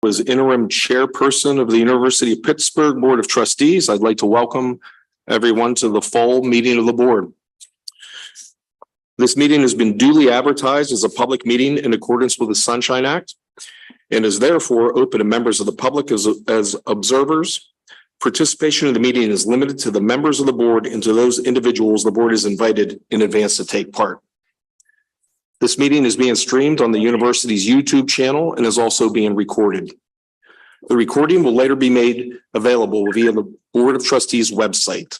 Was interim chairperson of the University of Pittsburgh Board of Trustees. I'd like to welcome everyone to the fall meeting of the board. This meeting has been duly advertised as a public meeting in accordance with the Sunshine Act and is therefore open to members of the public as observers. Participation in the meeting is limited to the members of the board and to those individuals the board is invited in advance to take part. This meeting is being streamed on the university's YouTube channel and is also being recorded. The recording will later be made available via the Board of Trustees website.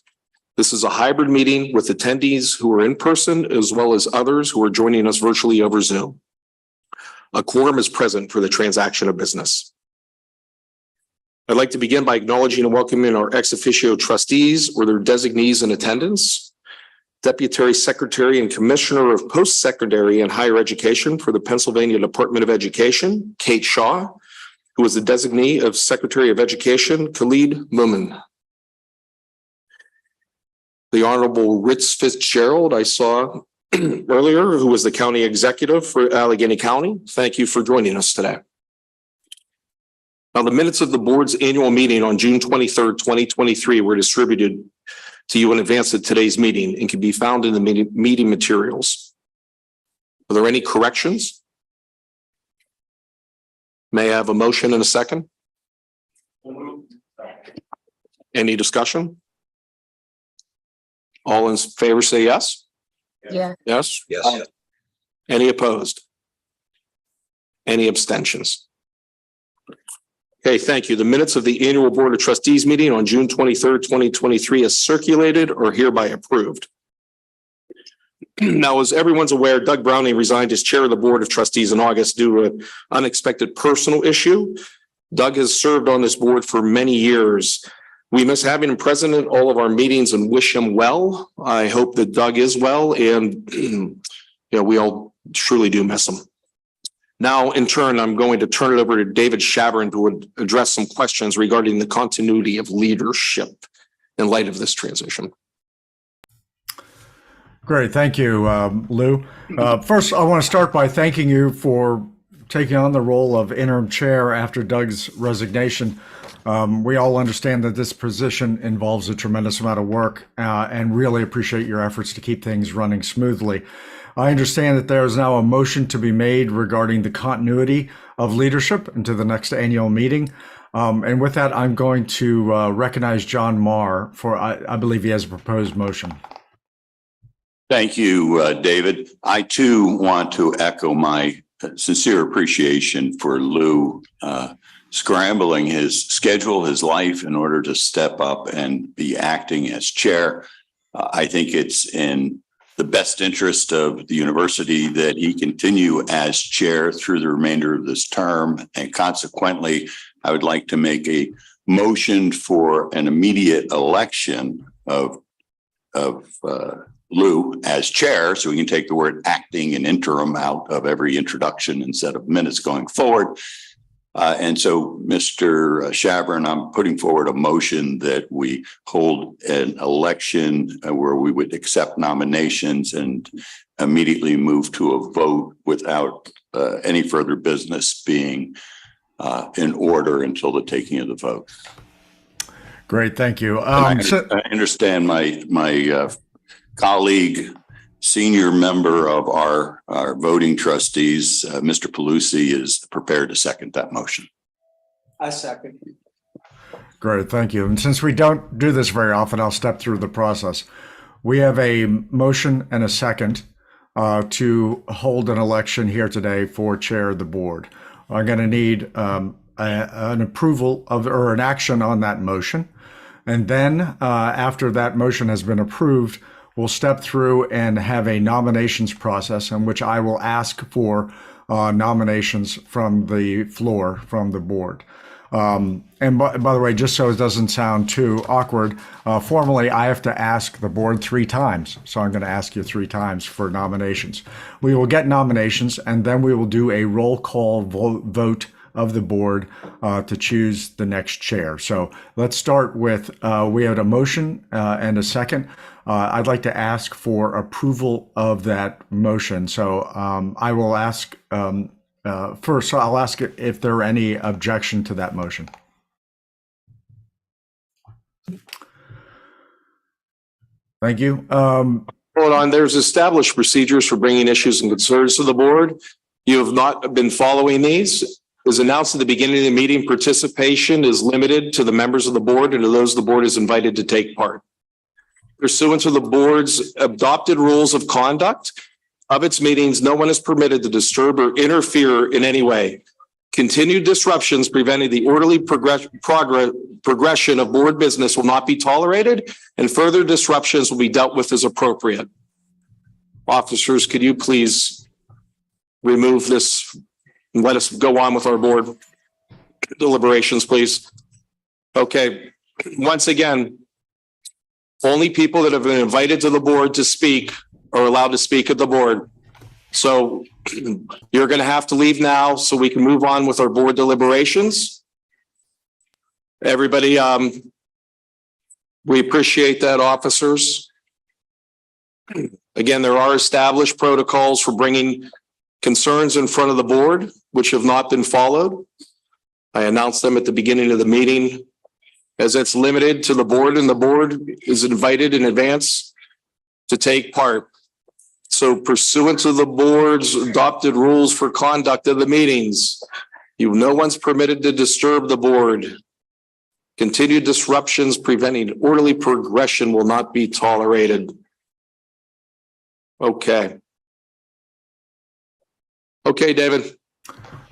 This is a hybrid meeting with attendees who are in person as well as others who are joining us virtually over Zoom. A quorum is present for the transaction of business. I'd like to begin by acknowledging and welcoming our ex officio trustees or their designees in attendance. Deputy Secretary and Commissioner of Post-Secondary and Higher Education for the Pennsylvania Department of Education, Kate Shaw, who is the designee of Secretary of Education, Khalid Mumin. The Honorable Ritz Fitzgerald, I saw earlier, who was the County Executive for Allegheny County. Thank you for joining us today. Now, the minutes of the board's annual meeting on June 23rd, 2023 were distributed to you in advance of today's meeting and can be found in the meeting materials. Are there any corrections? May I have a motion and a second? Any discussion? All in favor say yes? Yeah. Yes? Yes. Any opposed? Any abstentions? Okay, thank you. The minutes of the annual Board of Trustees meeting on June 23rd, 2023 is circulated or hereby approved. Now, as everyone's aware, Doug Browning resigned as chair of the Board of Trustees in August due to an unexpected personal issue. Doug has served on this board for many years. We miss having him present at all of our meetings and wish him well. I hope that Doug is well, and we all truly do miss him. Now, in turn, I'm going to turn it over to David Shavern to address some questions regarding the continuity of leadership in light of this transition. Great. Thank you, Lou. First, I want to start by thanking you for taking on the role of interim chair after Doug's resignation. We all understand that this position involves a tremendous amount of work and really appreciate your efforts to keep things running smoothly. I understand that there is now a motion to be made regarding the continuity of leadership into the next annual meeting. And with that, I'm going to recognize John Marr for, I believe he has a proposed motion. Thank you, David. I too want to echo my sincere appreciation for Lou scrambling his schedule, his life in order to step up and be acting as chair. I think it's in the best interest of the university that he continue as chair through the remainder of this term. And consequently, I would like to make a motion for an immediate election of Lou as chair, so we can take the word acting and interim out of every introduction instead of minutes going forward. And so, Mr. Shavern, I'm putting forward a motion that we hold an election where we would accept nominations and immediately move to a vote without any further business being in order until the taking of the vote. Great, thank you. I understand my colleague, senior member of our voting trustees, Mr. Pelusi, is prepared to second that motion. I second. Great, thank you. And since we don't do this very often, I'll step through the process. We have a motion and a second to hold an election here today for chair of the board. I'm going to need an approval of or an action on that motion. And then after that motion has been approved, we'll step through and have a nominations process in which I will ask for nominations from the floor, from the board. And by the way, just so it doesn't sound too awkward, formally, I have to ask the board 3 times. So I'm going to ask you 3 times for nominations. We will get nominations, and then we will do a roll call vote of the board to choose the next chair. So let's start with, we had a motion and a second. I'd like to ask for approval of that motion. So I will ask First, I'll ask if there are any objection to that motion. Thank you. Hold on, there's established procedures for bringing issues and concerns to the board. You have not been following these. As announced at the beginning of the meeting, participation is limited to the members of the board and to those the board is invited to take part. Pursuant to the board's adopted rules of conduct of its meetings, no one is permitted to disturb or interfere in any way. Continued disruptions preventing the orderly progression of board business will not be tolerated, and further disruptions will be dealt with as appropriate. Officers, could you please remove this and let us go on with our board deliberations, please? Okay, once again, only people that have been invited to the board to speak are allowed to speak at the board. So you're going to have to leave now so we can move on with our board deliberations. Everybody, we appreciate that, officers. Again, there are established protocols for bringing concerns in front of the board, which have not been followed. I announced them at the beginning of the meeting, as it's limited to the board, and the board is invited in advance to take part. So pursuant to the board's adopted rules for conduct of the meetings, no one's permitted to disturb the board. Continued disruptions preventing orderly progression will not be tolerated. Okay. Okay, David.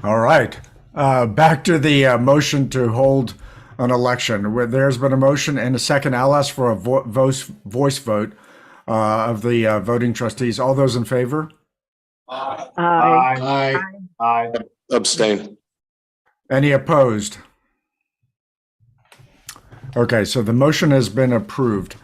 All right. Back to the motion to hold an election. Where there's been a motion and a second. I'll ask for a voice vote of the voting trustees. All those in favor? Aye. Aye. Aye. Abstain. Any opposed? Okay, so the motion has been approved.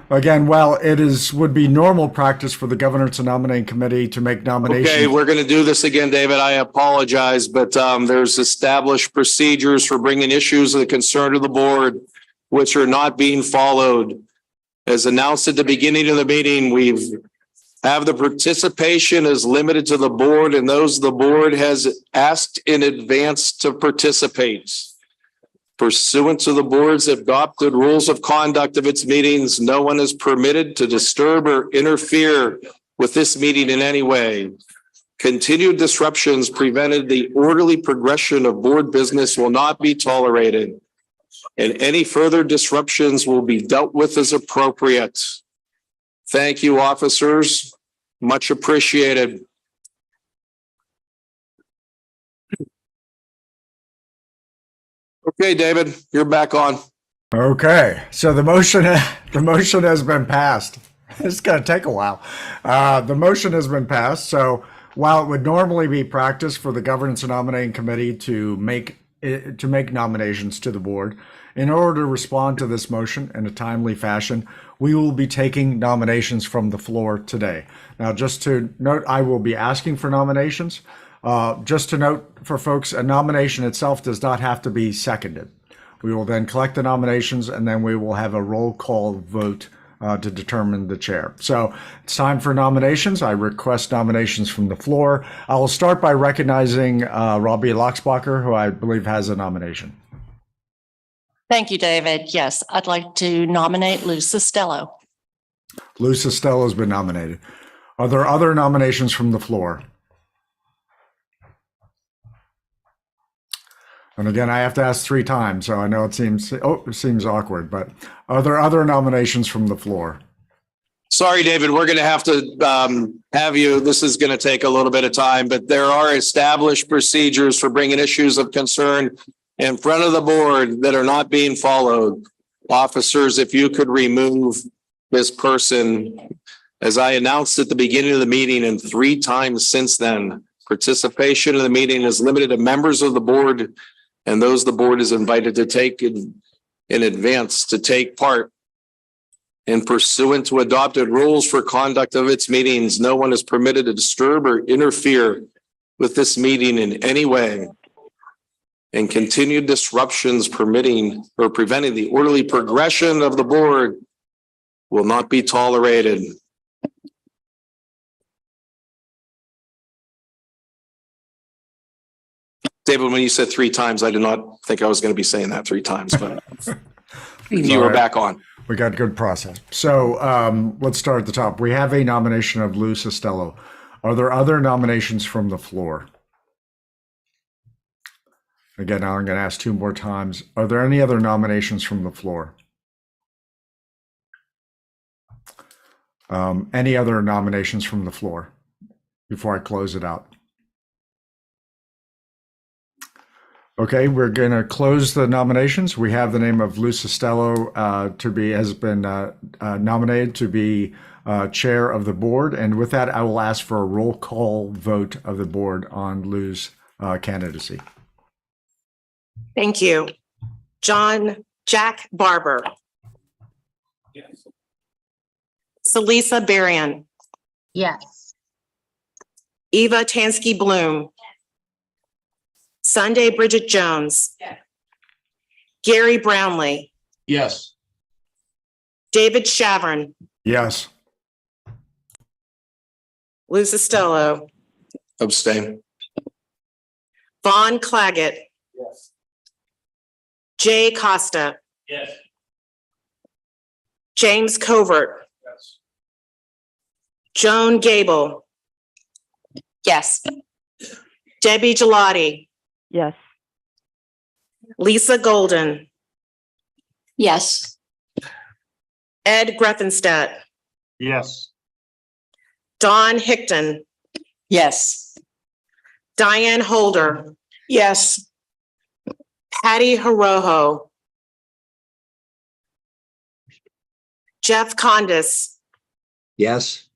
Again, while it would be normal practice for the governance and nominating committee to make nominations. Okay, we're going to do this again, David. I apologize, but there's established procedures for bringing issues of concern to the board, which are not being followed. As announced at the beginning of the meeting, the participation is limited to the board and those the board has asked in advance to participate. Pursuant to the board's adopted rules of conduct of its meetings, no one is permitted to disturb or interfere with this meeting in any way. Continued disruptions prevented the orderly progression of board business will not be tolerated, and any further disruptions will be dealt with as appropriate. Thank you, officers. Much appreciated. Okay, David, you're back on. Okay, so the motion has been passed. It's going to take a while. The motion has been passed. So while it would normally be practice for the governance and nominating committee to make nominations to the board, in order to respond to this motion in a timely fashion, we will be taking nominations from the floor today. Now, just to note, I will be asking for nominations. Just to note for folks, a nomination itself does not have to be seconded. We will then collect the nominations and then we will have a roll call vote to determine the chair. So it's time for nominations. I request nominations from the floor. I will start by recognizing Robbie Loxbacher, who I believe has a nomination. Thank you, David. Yes, I'd like to nominate Lou Costello. Lou Costello has been nominated. Are there other nominations from the floor? And again, I have to ask 3 times, so I know it seems awkward, but are there other nominations from the floor? Sorry, David, we're going to have you. This is going to take a little bit of time, but there are established procedures for bringing issues of concern in front of the board that are not being followed. Officers, if you could remove this person, as I announced at the beginning of the meeting and 3 times since then, participation in the meeting is limited to members of the board and those the board is invited to take in advance to take part. And pursuant to adopted rules for conduct of its meetings, no one is permitted to disturb or interfere with this meeting in any way. And continued disruptions permitting or preventing the orderly progression of the board will not be tolerated. David, when you said 3 times, I did not think I was going to be saying that 3 times, but you were back on. We got good process. So let's start at the top. We have a nomination of Lou Costello. Are there other nominations from the floor? Again, I'm going to ask 2 more times. Are there any other nominations from the floor? Any other nominations from the floor before I close it out? Okay, we're going to close the nominations. We have the name of Lou Costello has been nominated to be chair of the board. And with that, I will ask for a roll call vote of the board on Lou's candidacy. Thank you. Jack Barber. Yes. Salisa Berrien. Yes. Eva Tansky Bloom. Sunday Bridget Jones. Yes. Gary Brownlee. Yes. David Shavern. Yes. Lou Costello. Abstain. Vaughn Claggett. Yes. Jay Costa. Yes. James Covert. Yes. Joan Gable. Yes. Debbie Gelati. Yes. Lisa Golden. Yes. Ed Greffenstadt. Yes. Dawn Hickton. Yes. Diane Holder. Yes. Patty Horoho. Jeff Condis. Yes.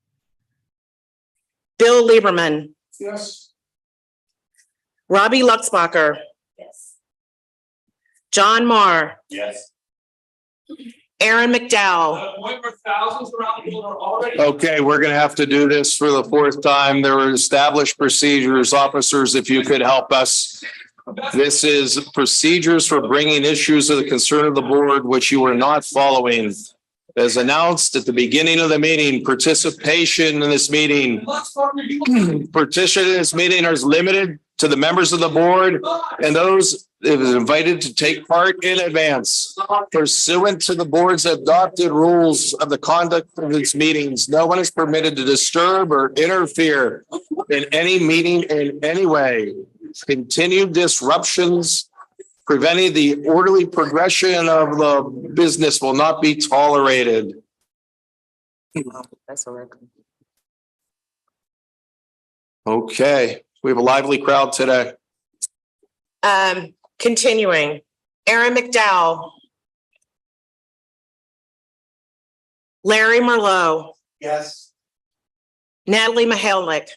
Bill Lieberman. Yes. Robbie Luxbacher. Yes. John Marr. Yes. Aaron McDowell. Thousands around the world are already. Okay, we're going to have to do this for the 4th time. There are established procedures. Officers, if you could help us. This is procedures for bringing issues of the concern of the board, which you are not following. As announced at the beginning of the meeting, participation in this meeting is limited to the members of the board and those that is invited to take part in advance. Pursuant to the board's adopted rules of the conduct of its meetings, no one is permitted to disturb or interfere in any meeting in any way. Continued disruptions preventing the orderly progression of the business will not be tolerated. Okay, we have a lively crowd today. Continuing. Aaron McDowell. Larry Merlot. Yes. Natalie Mihalnik.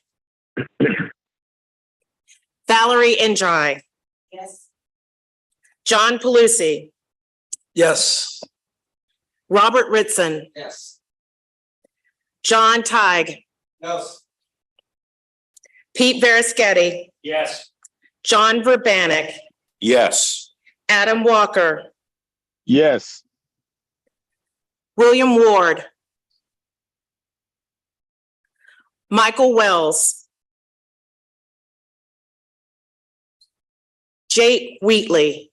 Valerie Indri. Yes. John Palusi. Yes. Robert Ritson. Yes. John Teig. Yes. Pete Verischetti. Yes. John Verbanek. Yes. Adam Walker. Yes. William Ward. Michael Wells. Jake Wheatley.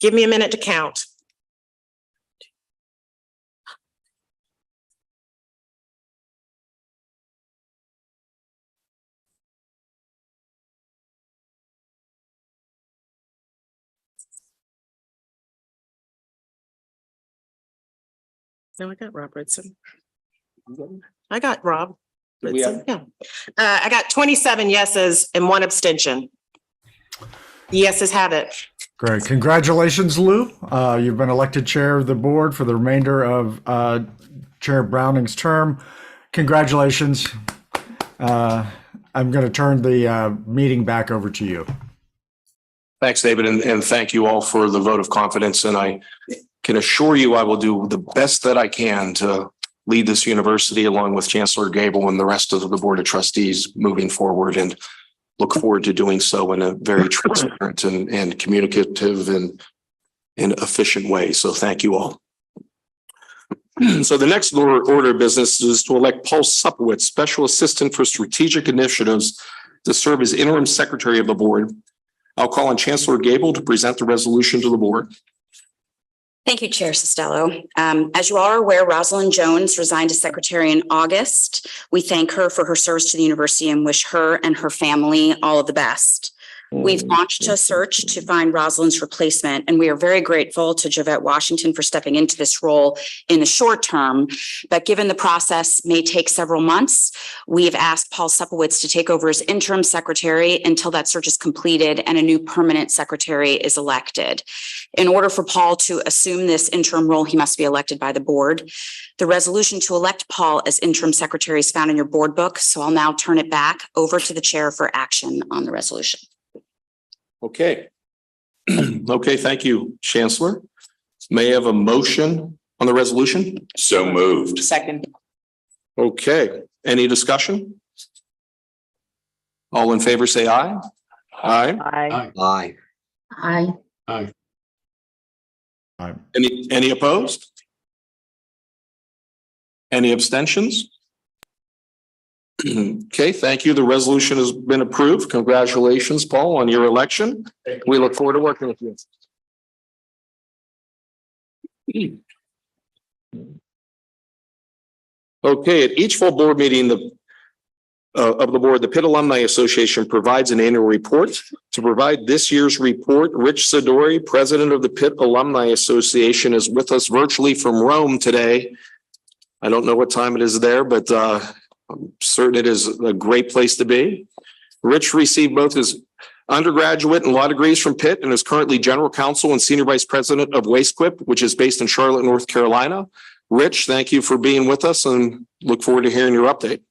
Give me a minute to count. No, I got Rob Ritson. I got Rob We have- Ritson, yeah. I got 27 yeses and 1 abstention. The yeses have it. Great. Congratulations, Lou. You've been elected chair of the board for the remainder of Chair Browning's term. Congratulations. I'm going to turn the meeting back over to you. Thanks, David, and thank you all for the vote of confidence. And I can assure you I will do the best that I can to lead this university along with Chancellor Gable and the rest of the Board of Trustees moving forward, and look forward to doing so in a very transparent and communicative and efficient way. So thank you all. So the next order of business is to elect Paul Supowitz, Special Assistant for Strategic Initiatives, to serve as interim secretary of the board. I'll call on Chancellor Gable to present the resolution to the board. Thank you, Chair Costello. As you are aware, Rosalind Jones resigned as secretary in August. We thank her for her service to the university and wish her and her family all of the best. We've launched a search to find Rosalind's replacement, and we are very grateful to Javette Washington for stepping into this role in the short term. But given the process may take several months, we have asked Paul Supowitz to take over as interim secretary until that search is completed and a new permanent secretary is elected. In order for Paul to assume this interim role, he must be elected by the board. The resolution to elect Paul as interim secretary is found in your board book, so I'll now turn it back over to the chair for action on the resolution. Okay. Okay, thank you, Chancellor. May I have a motion on the resolution? So moved. Second. Okay, any discussion? All in favor, say aye. Aye. Aye. Aye. Any opposed? Any abstentions? Okay, thank you. The resolution has been approved. Congratulations, Paul, on your election. We look forward to working with you. Okay, at each full board meeting of the board, the Pitt Alumni Association provides an annual report. To provide this year's report, Rich Sidori, president of the Pitt Alumni Association, is with us virtually from Rome today. I don't know what time it is there, but I'm certain it is a great place to be. Rich received both his undergraduate and law degrees from Pitt and is currently general counsel and senior vice president of WasteQuip, which is based in Charlotte, North Carolina. Rich, thank you for being with us and look forward to hearing your update.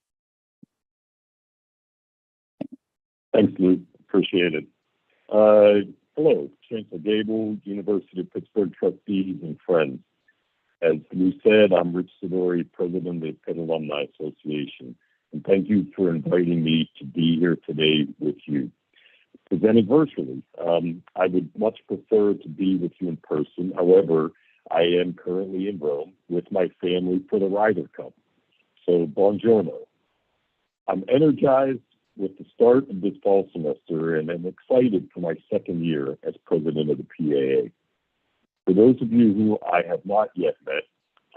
Thanks, Luke. Appreciate it. Hello, Chancellor Gable, University of Pittsburgh trustees and friends. As Lou said, I'm Rich Sidori, president of the Pitt Alumni Association, and thank you for inviting me to be here today with you. Presenting virtually, I would much prefer to be with you in person. However, I am currently in Rome with my family for the Ryder Cup. So, buongiorno. I'm energized with the start of this fall semester, and I'm excited for my second year as president of the PAA. For those of you who I have not yet met,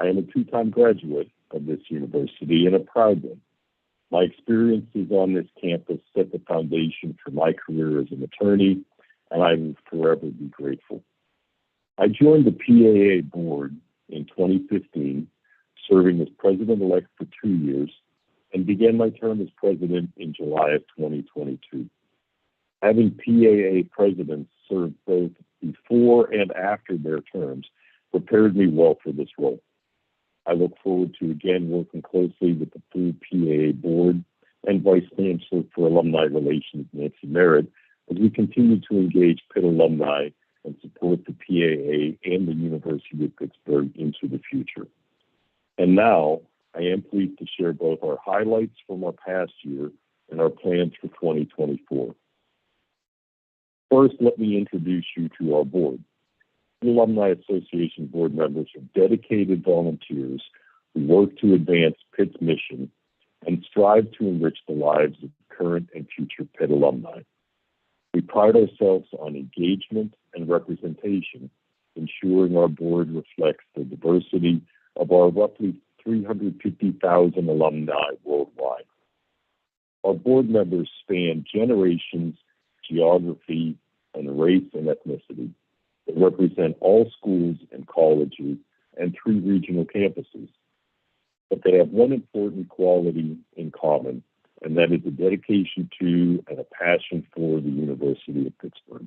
I am a two-time graduate of this university and a proud one. My experiences on this campus set the foundation for my career as an attorney, and I will forever be grateful. I joined the PAA board in 2015, serving as president-elect for 2 years, and began my term as president in July of 2022. Having PAA presidents serve both before and after their terms prepared me well for this role. I look forward to again working closely with the full PAA board and Vice Chancellor for Alumni Relations, Nancy Merritt, as we continue to engage Pitt alumni and support the PAA and the University of Pittsburgh into the future. And now, I am pleased to share both our highlights from our past year and our plans for 2024. First, let me introduce you to our board. The Alumni Association board members are dedicated volunteers who work to advance Pitt's mission and strive to enrich the lives of current and future Pitt alumni. We pride ourselves on engagement and representation, ensuring our board reflects the diversity of our roughly 350,000 alumni worldwide. Our board members span generations, geography, and race and ethnicity. They represent all schools and colleges and 3 regional campuses. But they have one important quality in common, and that is a dedication to and a passion for the University of Pittsburgh.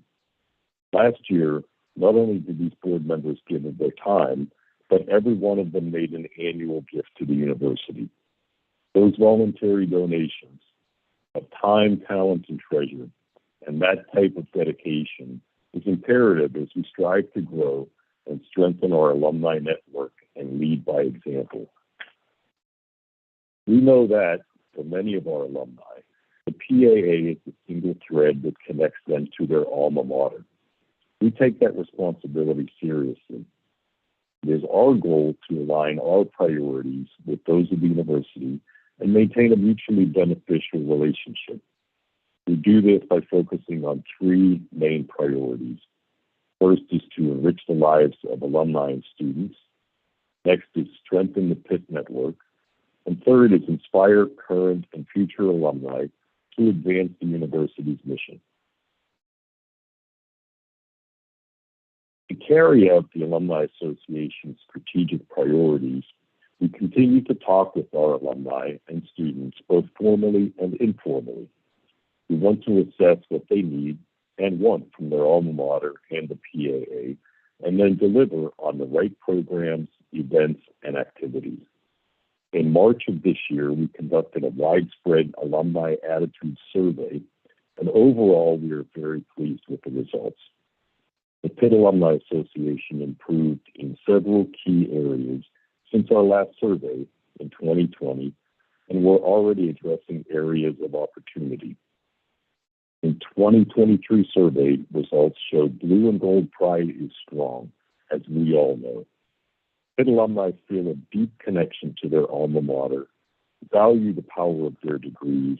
Last year, not only did these board members give of their time, but every one of them made an annual gift to the university. Those voluntary donations of time, talent, and treasure, and that type of dedication is imperative as we strive to grow and strengthen our alumni network and lead by example. We know that, for many of our alumni, the PAA is the single thread that connects them to their alma mater. We take that responsibility seriously. It is our goal to align our priorities with those of the university and maintain a mutually beneficial relationship. We do this by focusing on three main priorities. First is to enrich the lives of alumni and students. Next is strengthen the Pitt network. And third is inspire current and future alumni to advance the university's mission. To carry out the Alumni Association's strategic priorities, we continue to talk with our alumni and students, both formally and informally. We want to assess what they need and want from their alma mater and the PAA, and then deliver on the right programs, events, and activities. In March of this year, we conducted a widespread alumni attitude survey, and overall, we are very pleased with the results. The Pitt Alumni Association improved in several key areas since our last survey in 2020, and we're already addressing areas of opportunity. In 2023 survey results showed blue and gold pride is strong, as we all know. Pitt alumni feel a deep connection to their alma mater, value the power of their degrees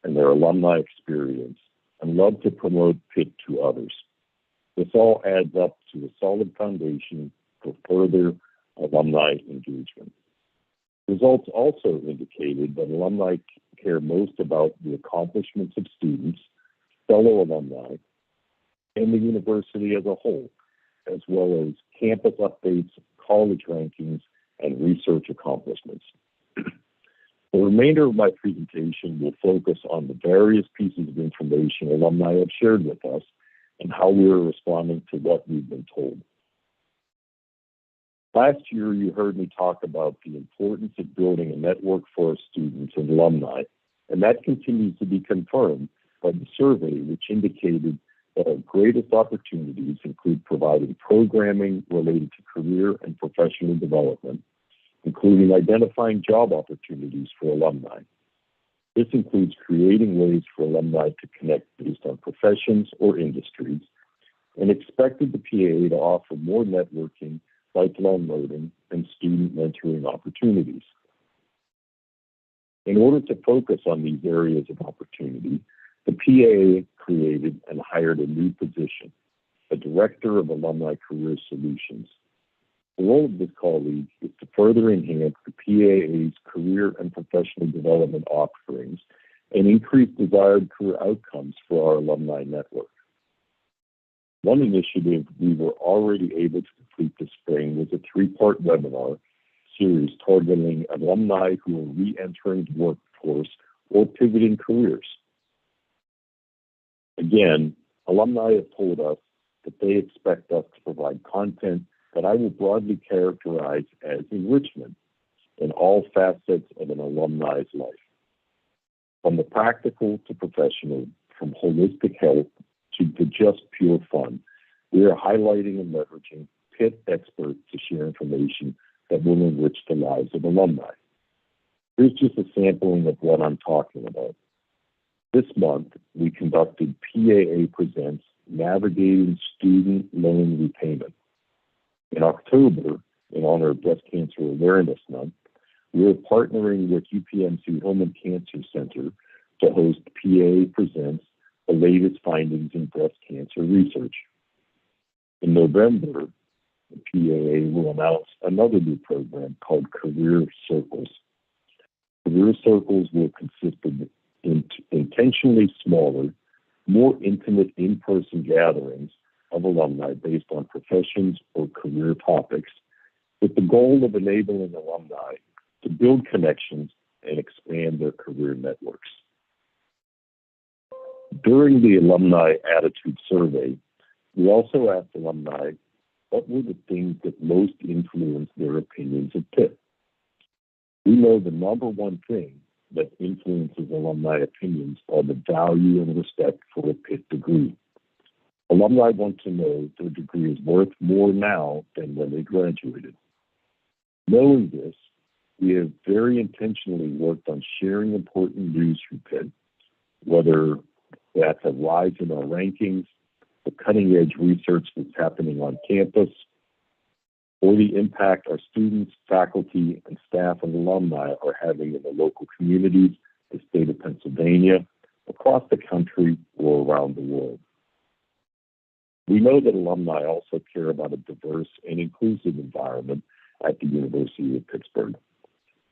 and their alumni experience, and love to promote Pitt to others. This all adds up to a solid foundation for further alumni engagement. Results also indicated that alumni care most about the accomplishments of students, fellow alumni, and the university as a whole, as well as campus updates, college rankings, and research accomplishments. The remainder of my presentation will focus on the various pieces of information alumni have shared with us and how we are responding to what we've been told. Last year, you heard me talk about the importance of building a network for our students and alumni, and that continues to be confirmed by the survey, which indicated that our greatest opportunities include providing programming related to career and professional development, including identifying job opportunities for alumni. This includes creating ways for alumni to connect based on professions or industries, and expected the PAA to offer more networking, lifelong learning, and student mentoring opportunities. In order to focus on these areas of opportunity, the PAA created and hired a new position, a Director of Alumni Career Solutions. The role of this colleague is to further enhance the PAA's career and professional development offerings and increase desired career outcomes for our alumni network. One initiative we were already able to complete this spring was a three-part webinar series targeting alumni who are re-entering the workforce or pivoting careers. Again, alumni have told us that they expect us to provide content that I will broadly characterize as enrichment in all facets of an alumni's life. From the practical to professional, from holistic health to the just pure fun, we are highlighting and leveraging Pitt experts to share information that will enrich the lives of alumni. Here's just a sampling of what I'm talking about. This month, we conducted PAA Presents Navigating Student Loan Repayment. In October, in honor of Breast Cancer Awareness Month, we are partnering with UPMC Hillman Cancer Center to host PAA Presents the latest findings in breast cancer research. In November, the PAA will announce another new program called Career Circles. Career Circles will consist of intentionally smaller, more intimate in-person gatherings of alumni based on professions or career topics, with the goal of enabling alumni to build connections and expand their career networks. During the Alumni Attitude Survey, we also asked alumni what were the things that most influenced their opinions of Pitt. We know the number one thing that influences alumni opinions are the value and respect for a Pitt degree. Alumni want to know their degree is worth more now than when they graduated. Knowing this, we have very intentionally worked on sharing important news from Pitt, whether that's a rise in our rankings, the cutting-edge research that's happening on campus, or the impact our students, faculty, and staff and alumni are having in the local communities, the state of Pennsylvania, across the country, or around the world. We know that alumni also care about a diverse and inclusive environment at the University of Pittsburgh.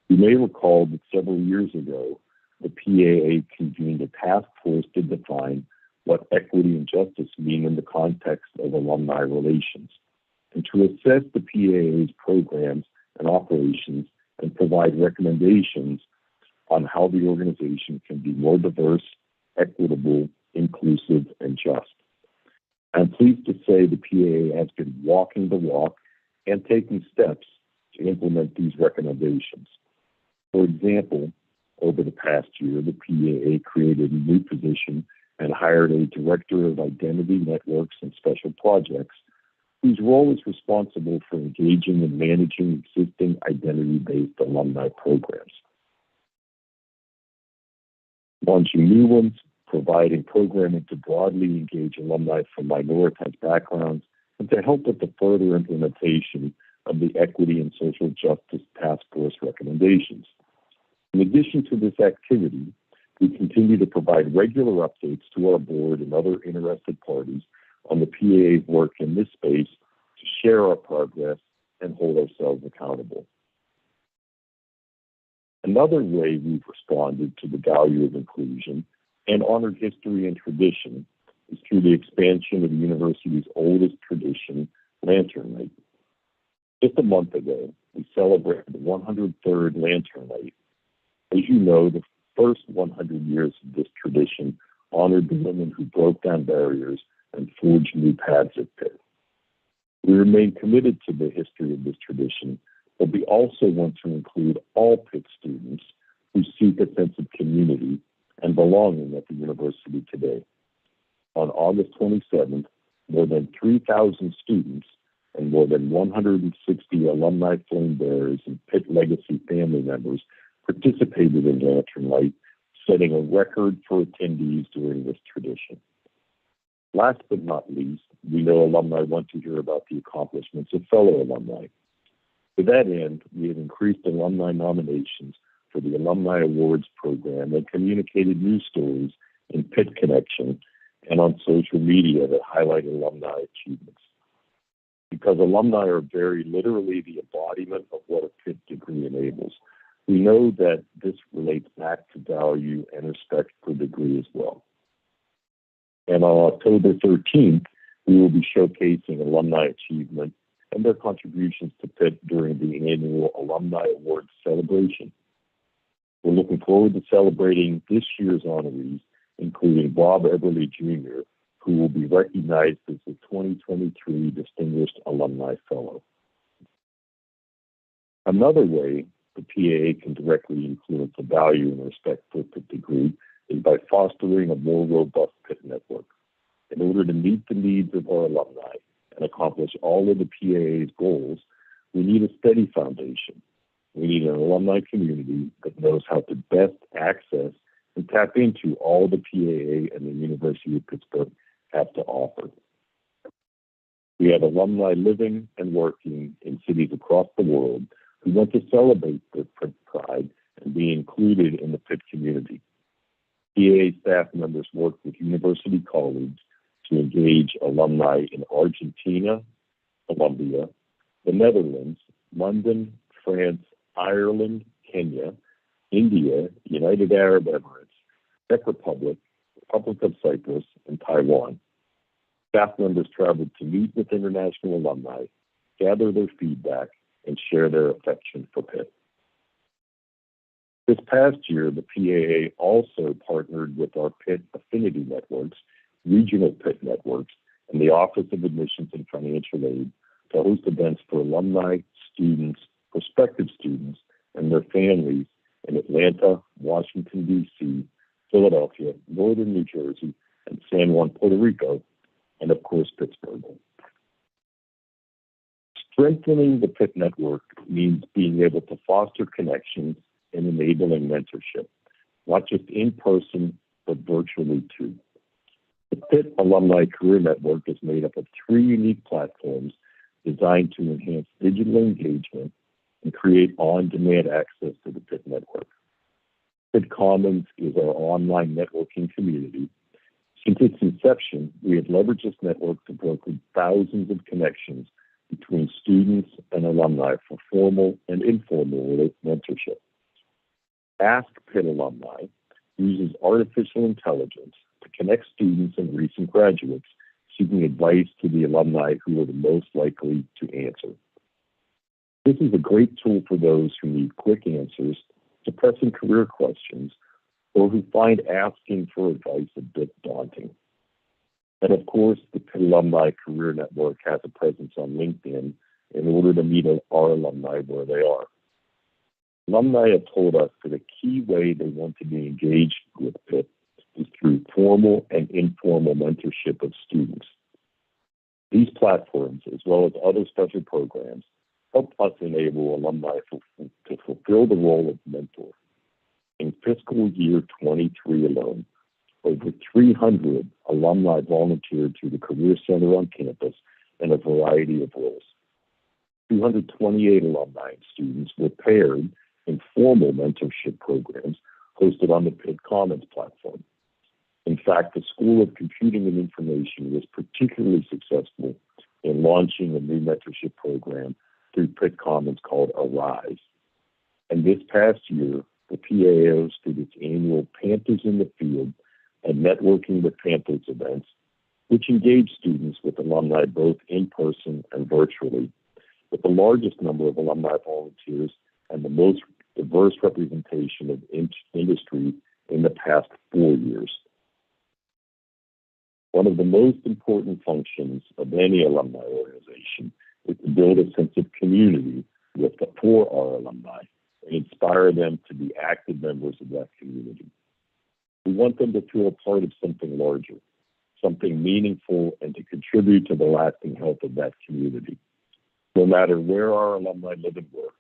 You may recall that several years ago, the PAA convened a task force to define what equity and justice mean in the context of alumni relations, and to assess the PAA's programs and operations and provide recommendations on how the organization can be more diverse, equitable, inclusive, and just. I'm pleased to say the PAA has been walking the walk and taking steps to implement these recommendations. For example, over the past year, the PAA created a new position and hired a Director of Identity Networks and Special Projects, whose role is responsible for engaging and managing existing identity-based alumni programs, launching new ones, providing programming to broadly engage alumni from minoritized backgrounds, and to help with the further implementation of the Equity and Social Justice Task Force recommendations. In addition to this activity, we continue to provide regular updates to our board and other interested parties on the PAA's work in this space to share our progress and hold ourselves accountable. Another way we've responded to the value of inclusion and honored history and tradition is through the expansion of the university's oldest tradition, Lantern Night. Just a month ago, we celebrated the 103rd Lantern Night. As you know, the first 100 years of this tradition honored the women who broke down barriers and forged new paths at Pitt. We remain committed to the history of this tradition, but we also want to include all Pitt students who seek a sense of community and belonging at the university today. On August 27th, more than 3,000 students and more than 160 alumni flame bearers and Pitt legacy family members participated in Lantern Light, setting a record for attendees during this tradition. Last but not least, we know alumni want to hear about the accomplishments of fellow alumni. To that end, we have increased alumni nominations for the Alumni Awards program and communicated news stories in Pitt Connection and on social media that highlight alumni achievements. Because alumni are very literally the embodiment of what a Pitt degree enables, we know that this relates back to value and respect for the degree as well. And on October 13th, we will be showcasing alumni achievement and their contributions to Pitt during the annual Alumni Awards celebration. We're looking forward to celebrating this year's honorees, including Bob Eberly Jr., who will be recognized as the 2023 Distinguished Alumni Fellow. Another way the PAA can directly influence the value and respect for Pitt degree is by fostering a more robust Pitt network. In order to meet the needs of our alumni and accomplish all of the PAA's goals, we need a steady foundation. We need an alumni community that knows how to best access and tap into all the PAA and the University of Pittsburgh have to offer. We have alumni living and working in cities across the world who want to celebrate their Pitt pride and be included in the Pitt community. PAA staff members work with university colleagues to engage alumni in Argentina, Colombia, the Netherlands, London, France, Ireland, Kenya, India, United Arab Emirates, Czech Republic, Republic of Cyprus, and Taiwan. Staff members traveled to meet with international alumni, gather their feedback, and share their affection for Pitt. This past year, the PAA also partnered with our Pitt Affinity Networks, regional Pitt networks, and the Office of Admissions and Financial Aid to host events for alumni, students, prospective students, and their families in Atlanta, Washington, D.C., Philadelphia, Northern New Jersey, and San Juan, Puerto Rico, and of course, Pittsburgh. Strengthening the Pitt network means being able to foster connections and enabling mentorship, not just in person, but virtually too. The Pitt Alumni Career Network is made up of 3 unique platforms designed to enhance digital engagement and create on-demand access to the Pitt network. Pitt Commons is our online networking community. Since its inception, we have leveraged this network to broker thousands of connections between students and alumni for formal and informal mentorship. Ask Pitt Alumni uses artificial intelligence to connect students and recent graduates seeking advice to the alumni who are the most likely to answer. This is a great tool for those who need quick answers to pressing career questions or who find asking for advice a bit daunting. And of course, the Pitt Alumni Career Network has a presence on LinkedIn in order to meet our alumni where they are. Alumni have told us that a key way they want to be engaged with Pitt is through formal and informal mentorship of students. These platforms, as well as other special programs, help us enable alumni to fulfill the role of mentor. In fiscal year 23 alone, over 300 alumni volunteered through the Career Center on campus in a variety of roles. 228 alumni and students were paired in formal mentorship programs hosted on the Pitt Commons platform. In fact, the School of Computing and Information was particularly successful in launching a new mentorship program through Pitt Commons called Arise. And this past year, the PA hosted its annual Panthers in the Field and Networking with Panthers events, which engaged students with alumni both in person and virtually, with the largest number of alumni volunteers and the most diverse representation of industry in the past 4 years. One of the most important functions of any alumni organization is to build a sense of community for our alumni and inspire them to be active members of that community. We want them to feel a part of something larger, something meaningful, and to contribute to the lasting health of that community. No matter where our alumni live and work,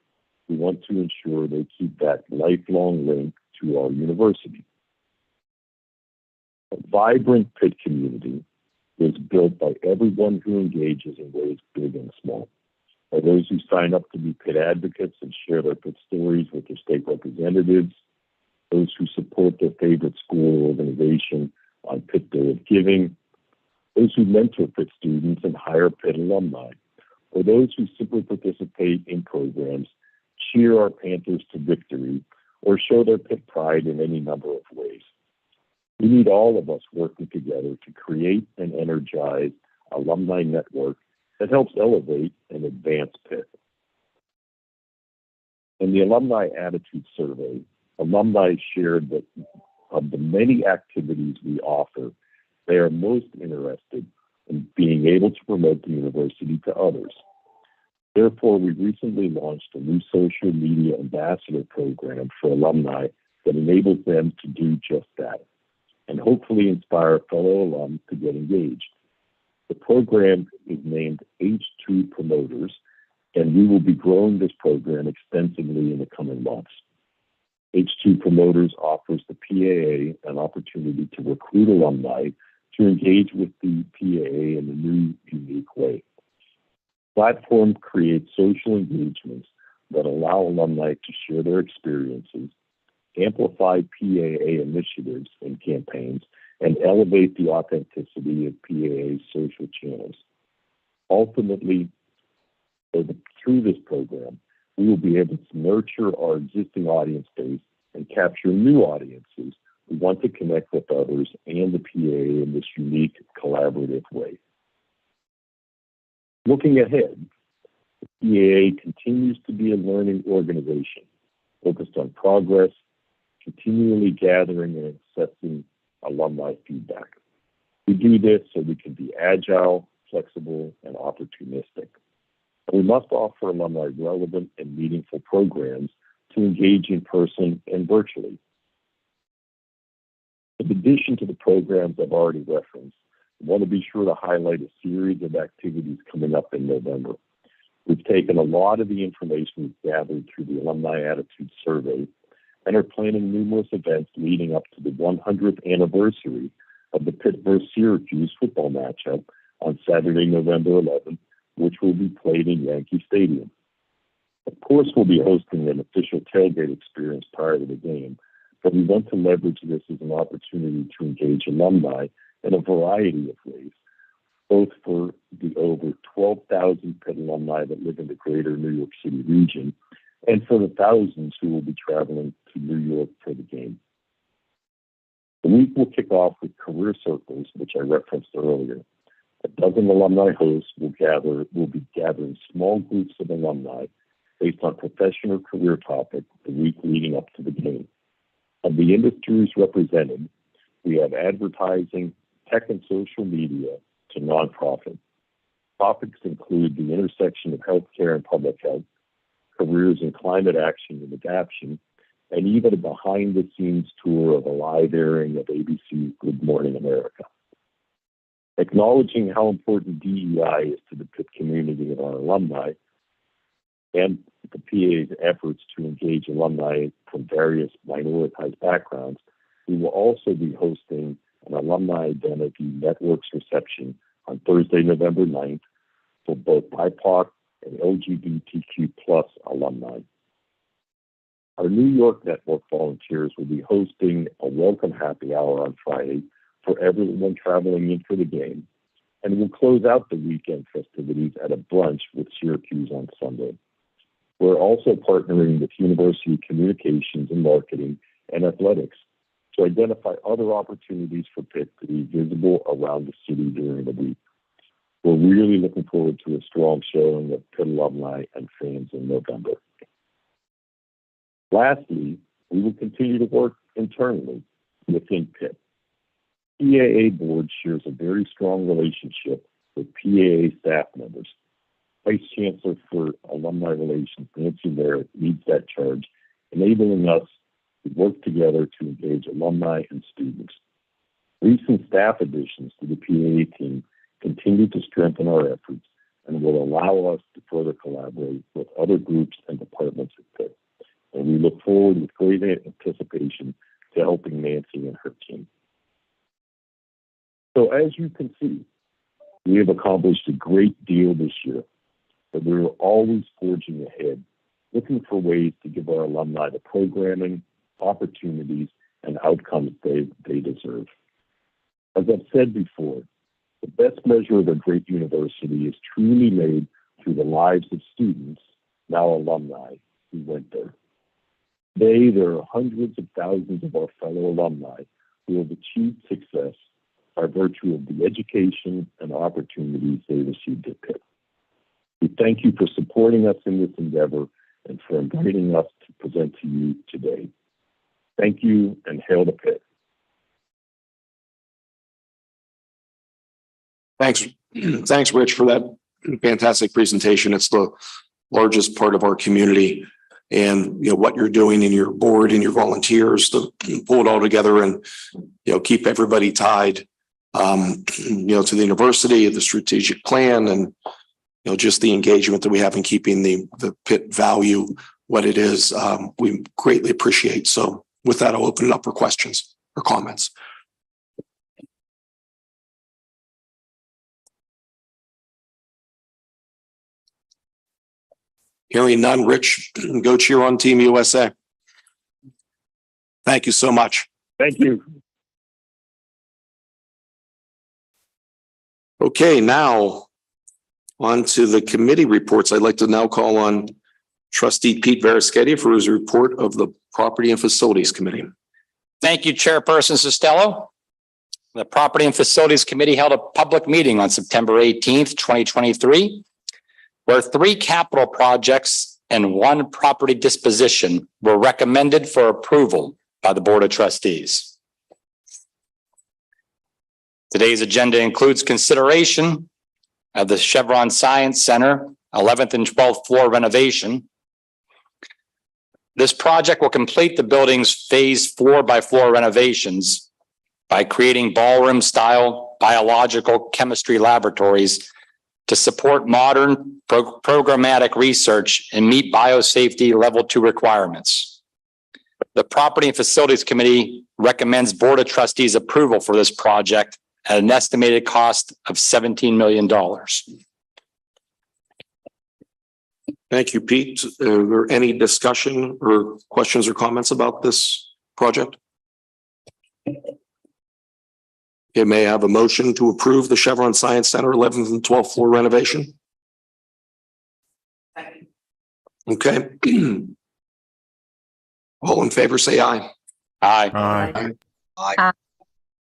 we want to ensure they keep that lifelong link to our university. A vibrant Pitt community is built by everyone who engages in ways big and small. By those who sign up to be Pitt advocates and share their Pitt stories with their state representatives, those who support their favorite school or organization on Pitt Day of Giving, those who mentor Pitt students and hire Pitt alumni, or those who simply participate in programs, cheer our Panthers to victory, or show their Pitt pride in any number of ways. We need all of us working together to create and energize an alumni network that helps elevate and advance Pitt. In the Alumni Attitude Survey, alumni shared that of the many activities we offer, they are most interested in being able to promote the university to others. Therefore, we recently launched a new social media ambassador program for alumni that enables them to do just that, and hopefully inspire fellow alums to get engaged. The program is named H2 Promoters, and we will be growing this program extensively in the coming months. H2 Promoters offers the PAA an opportunity to recruit alumni to engage with the PAA in a new, unique way. The platform creates social engagements that allow alumni to share their experiences, amplify PAA initiatives and campaigns, and elevate the authenticity of PAA's social channels. Ultimately, through this program, we will be able to nurture our existing audience base and capture new audiences who want to connect with others and the PAA in this unique, collaborative way. Looking ahead, the PAA continues to be a learning organization focused on progress, continually gathering and assessing alumni feedback. We do this so we can be agile, flexible, and opportunistic. And we must offer alumni relevant and meaningful programs to engage in person and virtually. In addition to the programs I've already referenced, I want to be sure to highlight a series of activities coming up in November. We've taken a lot of the information we've gathered through the Alumni Attitude Survey and are planning numerous events leading up to the 100th anniversary of the Pitt vs. Syracuse football matchup on Saturday, November 11th, which will be played in Yankee Stadium. Of course, we'll be hosting an official tailgate experience prior to the game, but we want to leverage this as an opportunity to engage alumni in a variety of ways, both for the over 12,000 Pitt alumni that live in the greater New York City region and for the thousands who will be traveling to New York for the game. The week will kick off with career circles, which I referenced earlier. A dozen alumni hosts will be gathering small groups of alumni based on professional career topic the week leading up to the game. Of the industries represented, we have advertising, tech and social media to nonprofit. Topics include the intersection of healthcare and public health, careers in climate action and adaptation, and even a behind-the-scenes tour of a live airing of ABC's Good Morning America. Acknowledging how important DEI is to the Pitt community and our alumni, and the PA's efforts to engage alumni from various minoritized backgrounds, we will also be hosting an Alumni Identity Networks reception on Thursday, November 9th for both BIPOC and LGBTQ+ alumni. Our New York network volunteers will be hosting a welcome happy hour on Friday for everyone traveling in for the game, and we'll close out the weekend festivities at a brunch with Syracuse on Sunday. We're also partnering with University Communications and Marketing and Athletics to identify other opportunities for Pitt to be visible around the city during the week. We're really looking forward to a strong showing of Pitt alumni and fans in November. Lastly, we will continue to work internally within Pitt. PAA board shares a very strong relationship with PAA staff members. Vice Chancellor for Alumni Relations, Nancy Merritt, leads that charge, enabling us to work together to engage alumni and students. Recent staff additions to the PAA team continue to strengthen our efforts and will allow us to further collaborate with other groups and departments at Pitt. And we look forward with great anticipation to helping Nancy and her team. So as you can see, we have accomplished a great deal this year, but we are always forging ahead, looking for ways to give our alumni the programming, opportunities, and outcomes they deserve. As I've said before, the best measure of a great university is truly made through the lives of students, now alumni, who went there. Today, there are hundreds of thousands of our fellow alumni who have achieved success by virtue of the education and opportunities they received at Pitt. We thank you for supporting us in this endeavor and for inviting us to present to you today. Thank you, and hail to Pitt. Thanks. Thanks, Rich, for that fantastic presentation. It's the largest part of our community, and what you're doing in your board and your volunteers to pull it all together and keep everybody tied to the university, the strategic plan, and just the engagement that we have in keeping the Pitt value what it is, we greatly appreciate. So with that, I'll open it up for questions or comments. Hearing none, Rich, go cheer on Team USA. Thank you so much. Thank you. Okay, now on to the committee reports. I'd like to now call on Trustee Pete Verischetti for his report of the Property and Facilities Committee. Thank you, Chairperson Costello. The Property and Facilities Committee held a public meeting on September 18th, 2023, where 3 capital projects and 1 property disposition were recommended for approval by the Board of Trustees. Today's agenda includes consideration of the Chevron Science Center 11th and 12th floor renovation. This project will complete the building's phase 4x4 renovations by creating ballroom-style biological chemistry laboratories to support modern programmatic research and meet biosafety level 2 requirements. The Property and Facilities Committee recommends Board of Trustees approval for this project at an estimated cost of $17 million. Thank you, Pete. Are there any discussion or questions or comments about this project? Okay, may I have a motion to approve the Chevron Science Center 11th and 12th floor renovation? Okay. All in favor, say aye. Aye. Aye.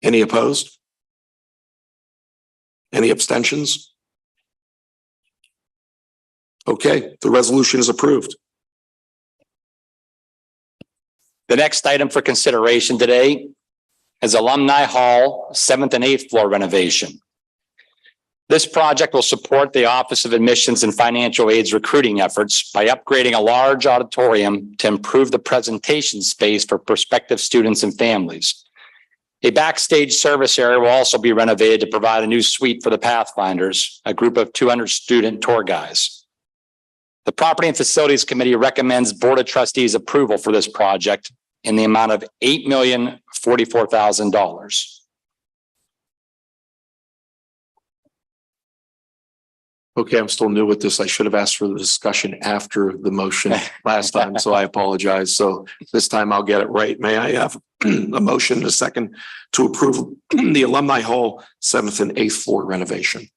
Any opposed? Any abstentions? Okay, the resolution is approved. The next item for consideration today is Alumni Hall 7th and 8th floor renovation. This project will support the Office of Admissions and Financial Aid's recruiting efforts by upgrading a large auditorium to improve the presentation space for prospective students and families. A backstage service area will also be renovated to provide a new suite for the Pathfinders, a group of 200 student tour guides. The Property and Facilities Committee recommends Board of Trustees approval for this project in the amount of $8,044,000. Okay, I'm still new with this. I should have asked for the discussion after the motion last time, so I apologize. So this time I'll get it right. May I have a motion and a second to approve the Alumni Hall 7th and 8th floor renovation?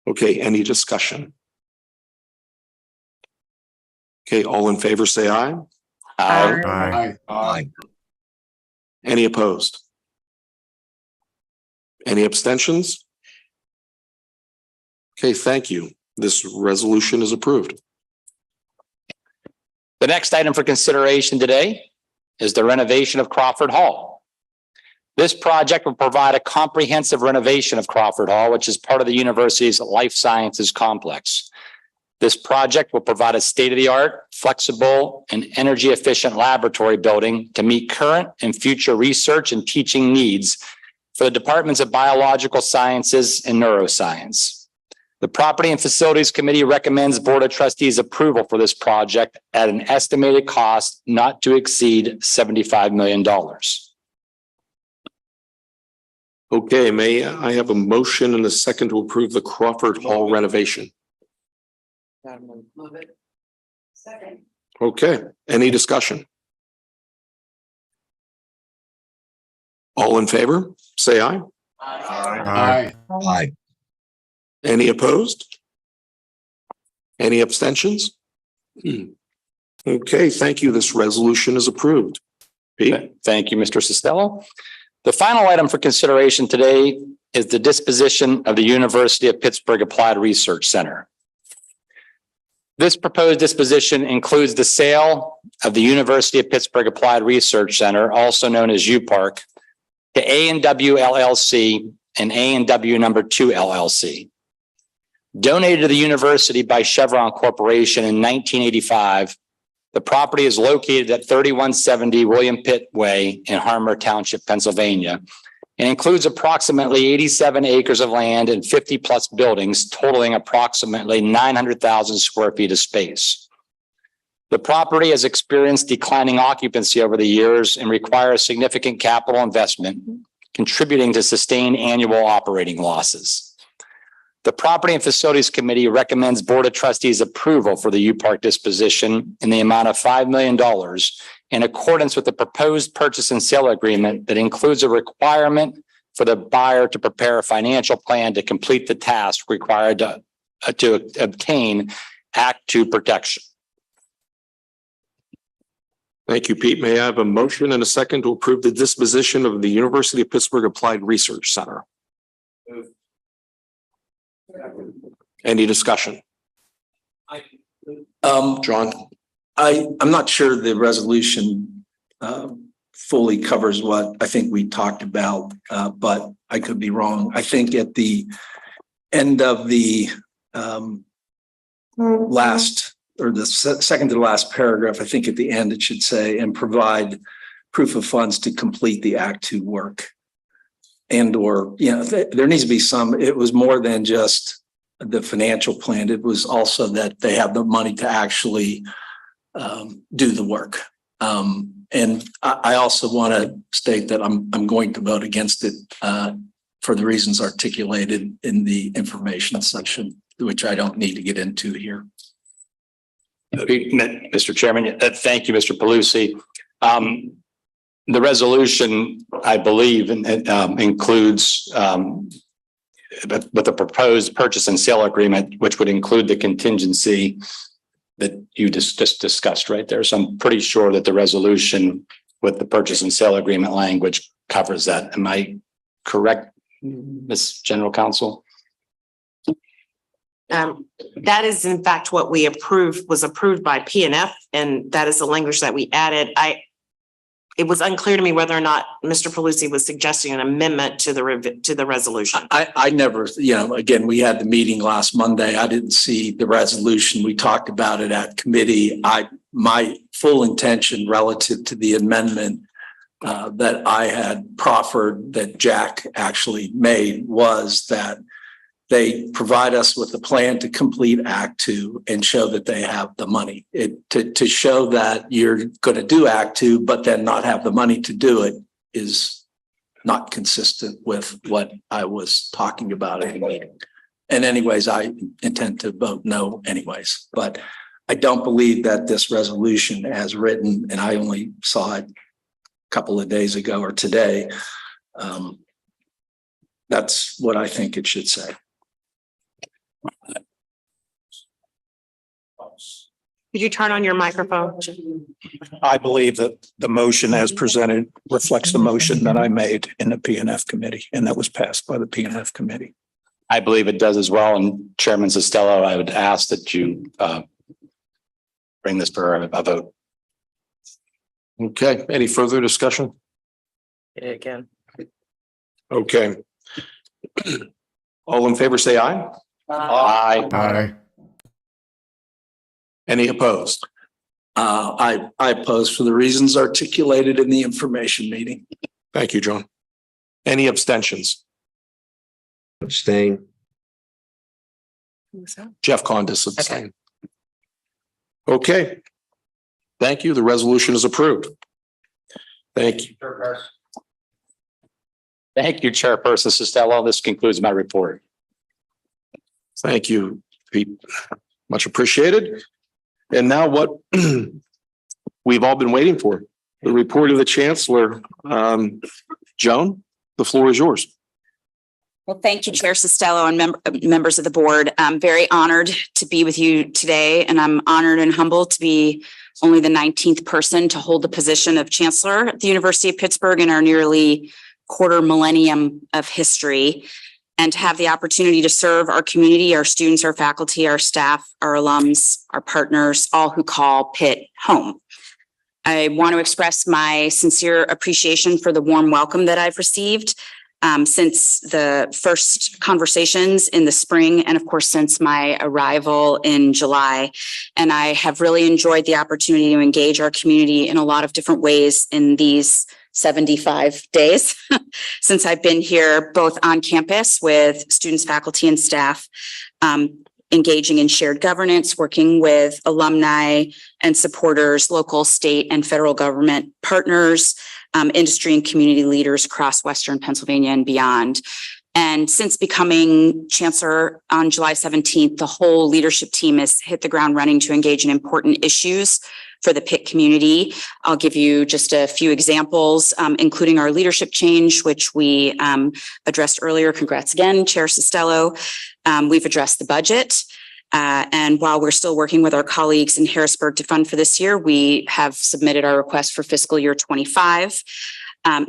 Okay, any discussion? Okay, all in favor, say aye. Aye. Aye. Any opposed? Any abstentions? Okay, thank you. This resolution is approved. The next item for consideration today is the renovation of Crawford Hall. This project will provide a comprehensive renovation of Crawford Hall, which is part of the university's life sciences complex. This project will provide a state-of-the-art, flexible, and energy-efficient laboratory building to meet current and future research and teaching needs for the departments of biological sciences and neuroscience. The Property and Facilities Committee recommends Board of Trustees approval for this project at an estimated cost not to exceed $75 million. Okay, may I have a motion and a second to approve the Crawford Hall renovation? Okay, any discussion? All in favor, say aye. Aye. Any opposed? Any abstentions? Okay, thank you. This resolution is approved. Pete? Thank you, Mr. Costello. The final item for consideration today is the disposition of the University of Pittsburgh Applied Research Center. This proposed disposition includes the sale of the University of Pittsburgh Applied Research Center, also known as UPark, to A&W LLC and A&W No. 2 LLC. Donated to the university by Chevron Corporation in 1985, the property is located at 3170 William Pitt Way in Harmer Township, Pennsylvania, and includes approximately 87 acres of land and 50 plus buildings, totaling approximately 900,000 square feet of space. The property has experienced declining occupancy over the years and requires significant capital investment, contributing to sustained annual operating losses. The Property and Facilities Committee recommends Board of Trustees approval for the UPark disposition in the amount of $5 million in accordance with the proposed purchase and sale agreement that includes a requirement for the buyer to prepare a financial plan to complete the task required to obtain Act 2 protection. Thank you, Pete. May I have a motion and a second to approve the disposition of the University of Pittsburgh Applied Research Center? Any discussion? John? I'm not sure the resolution fully covers what I think we talked about, but I could be wrong. I think at the end of the last or the second to the last paragraph, I think at the end it should say, and provide proof of funds to complete the Act 2 work. And or, you know, there needs to be some, it was more than just the financial plan. It was also that they have the money to actually do the work. And I also want to state that I'm going to vote against it for the reasons articulated in the information section, which I don't need to get into here. Mr. Chairman, thank you, Mr. Palusi. The resolution, I believe, includes with the proposed purchase and sale agreement, which would include the contingency that you just discussed right there. So I'm pretty sure that the resolution with the purchase and sale agreement language covers that. Am I correct, Ms. General Counsel? That is in fact what we approved, was approved by PNF, and that is the language that we added. It was unclear to me whether or not Mr. Palusi was suggesting an amendment to the resolution. I never, again, we had the meeting last Monday. I didn't see the resolution. We talked about it at committee. My full intention relative to the amendment that I had proffered, that Jack actually made, was that they provide us with a plan to complete Act 2 and show that they have the money. To show that you're going to do Act 2, but then not have the money to do it is not consistent with what I was talking about in the meeting. And anyways, I intend to vote no anyways, but I don't believe that this resolution as written, and I only saw it a couple of days ago or today, that's what I think it should say. Could you turn on your microphone? I believe that the motion as presented reflects the motion that I made in the PNF committee, and that was passed by the PNF committee. I believe it does as well. And Chairman Costello, I would ask that you bring this for a vote. Okay, any further discussion? Again. Okay. All in favor, say aye. Aye. Aye. Any opposed? I oppose for the reasons articulated in the information meeting. Thank you, John. Any abstentions? Abstain. Jeff Condis abstained. Okay. Thank you. The resolution is approved. Thank you. Thank you, Chairperson Costello. This concludes my report. Thank you, Pete. Much appreciated. And now what we've all been waiting for, the report of the Chancellor. Joan, the floor is yours. Well, thank you, Chair Costello and members of the board. I'm very honored to be with you today, and I'm honored and humbled to be only the 19th person to hold the position of Chancellor at the University of Pittsburgh in our nearly quarter millennium of history, and to have the opportunity to serve our community, our students, our faculty, our staff, our alums, our partners, all who call Pitt home. I want to express my sincere appreciation for the warm welcome that I've received since the first conversations in the spring, and of course, since my arrival in July. And I have really enjoyed the opportunity to engage our community in a lot of different ways in these 75 days since I've been here, both on campus with students, faculty, and staff, engaging in shared governance, working with alumni and supporters, local, state, and federal government partners, industry and community leaders across Western Pennsylvania and beyond. And since becoming Chancellor on July 17th, the whole leadership team has hit the ground running to engage in important issues for the Pitt community. I'll give you just a few examples, including our leadership change, which we addressed earlier. Congrats again, Chair Costello. We've addressed the budget. And while we're still working with our colleagues in Harrisburg to fund for this year, we have submitted our request for fiscal year 25.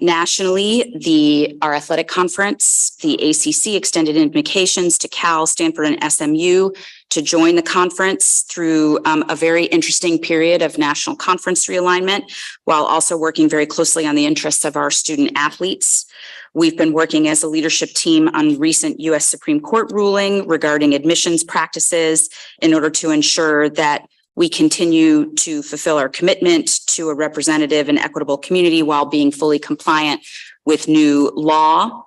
Nationally, our athletic conference, the ACC extended invitations to Cal, Stanford, and SMU to join the conference through a very interesting period of national conference realignment, while also working very closely on the interests of our student athletes. We've been working as a leadership team on recent U.S. Supreme Court ruling regarding admissions practices in order to ensure that we continue to fulfill our commitment to a representative and equitable community while being fully compliant with new law.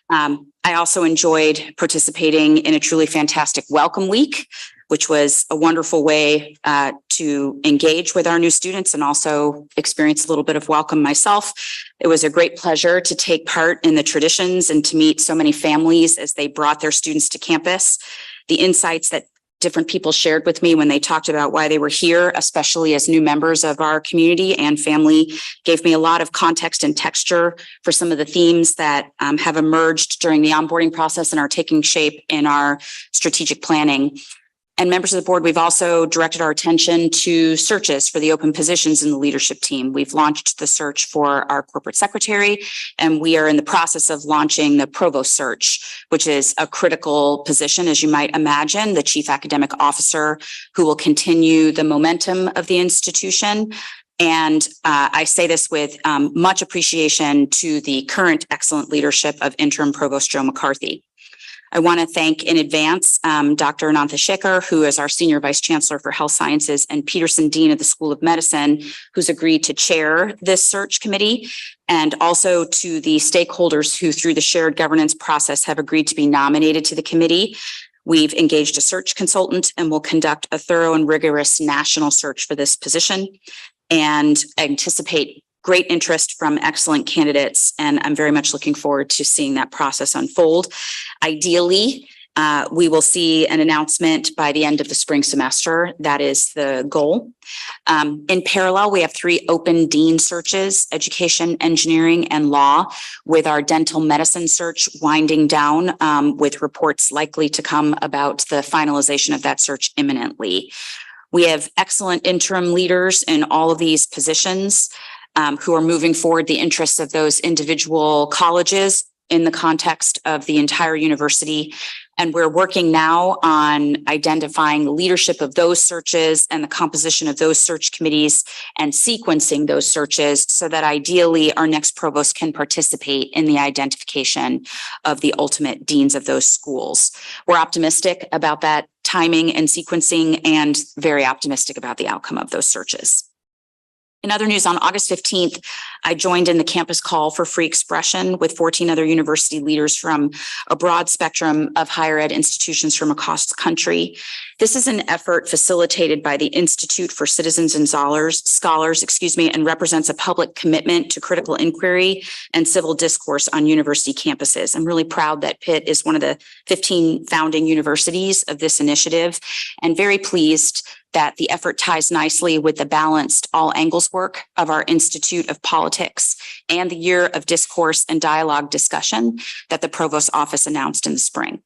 I also enjoyed participating in a truly fantastic welcome week which was a wonderful way to engage with our new students and also experience a little bit of welcome myself. It was a great pleasure to take part in the traditions and to meet so many families as they brought their students to campus. The insights that different people shared with me when they talked about why they were here, especially as new members of our community and family, gave me a lot of context and texture for some of the themes that have emerged during the onboarding process and are taking shape in our strategic planning. And members of the board, we've also directed our attention to searches for the open positions in the leadership team. We've launched the search for our corporate secretary, and we are in the process of launching the provost search, which is a critical position, as you might imagine, the chief academic officer who will continue the momentum of the institution. And I say this with much appreciation to the current excellent leadership of interim provost Joe McCarthy. I want to thank in advance Dr. Anantha Shekhar, who is our Senior Vice Chancellor for Health Sciences, and Peterson Dean of the School of Medicine, who's agreed to chair this search committee, and also to the stakeholders who, through the shared governance process, have agreed to be nominated to the committee. We've engaged a search consultant and will conduct a thorough and rigorous national search for this position and anticipate great interest from excellent candidates, and I'm very much looking forward to seeing that process unfold. Ideally, we will see an announcement by the end of the spring semester. That is the goal. In parallel, we have 3 open dean searches: education, engineering, and law, with our dental medicine search winding down, with reports likely to come about the finalization of that search imminently. We have excellent interim leaders in all of these positions, who are moving forward the interests of those individual colleges in the context of the entire university. And we're working now on identifying the leadership of those searches and the composition of those search committees and sequencing those searches so that ideally our next provost can participate in the identification of the ultimate deans of those schools. We're optimistic about that timing and sequencing, and very optimistic about the outcome of those searches. In other news, on August 15th, I joined in the campus call for free expression with 14 other university leaders from a broad spectrum of higher ed institutions from across the country. This is an effort facilitated by the Institute for Citizens and Scholars, and represents a public commitment to critical inquiry and civil discourse on university campuses. I'm really proud that Pitt is one of the 15 founding universities of this initiative, and very pleased that the effort ties nicely with the balanced all angles work of our Institute of Politics and the year of discourse and dialogue discussion that the Provost's office announced in the spring.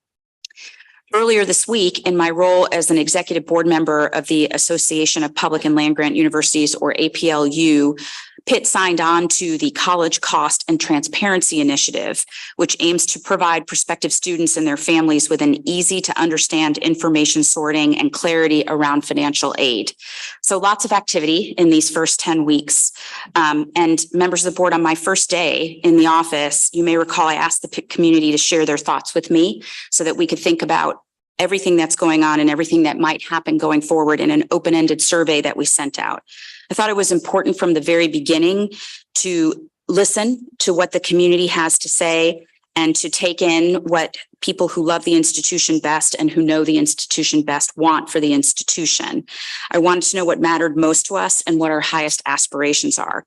Earlier this week, in my role as an executive board member of the Association of Public and Land Grant Universities, or APLU, Pitt signed on to the College Cost and Transparency Initiative, which aims to provide prospective students and their families with an easy to understand information sorting and clarity around financial aid. So lots of activity in these first 10 weeks. And members of the board, on my first day in the office, you may recall I asked the Pitt community to share their thoughts with me so that we could think about everything that's going on and everything that might happen going forward in an open-ended survey that we sent out. I thought it was important from the very beginning to listen to what the community has to say and to take in what people who love the institution best and who know the institution best want for the institution. I wanted to know what mattered most to us and what our highest aspirations are.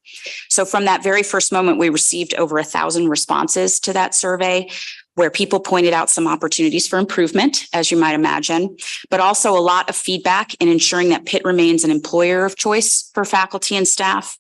So from that very first moment, we received over 1,000 responses to that survey, where people pointed out some opportunities for improvement, as you might imagine, but also a lot of feedback in ensuring that Pitt remains an employer of choice for faculty and staff,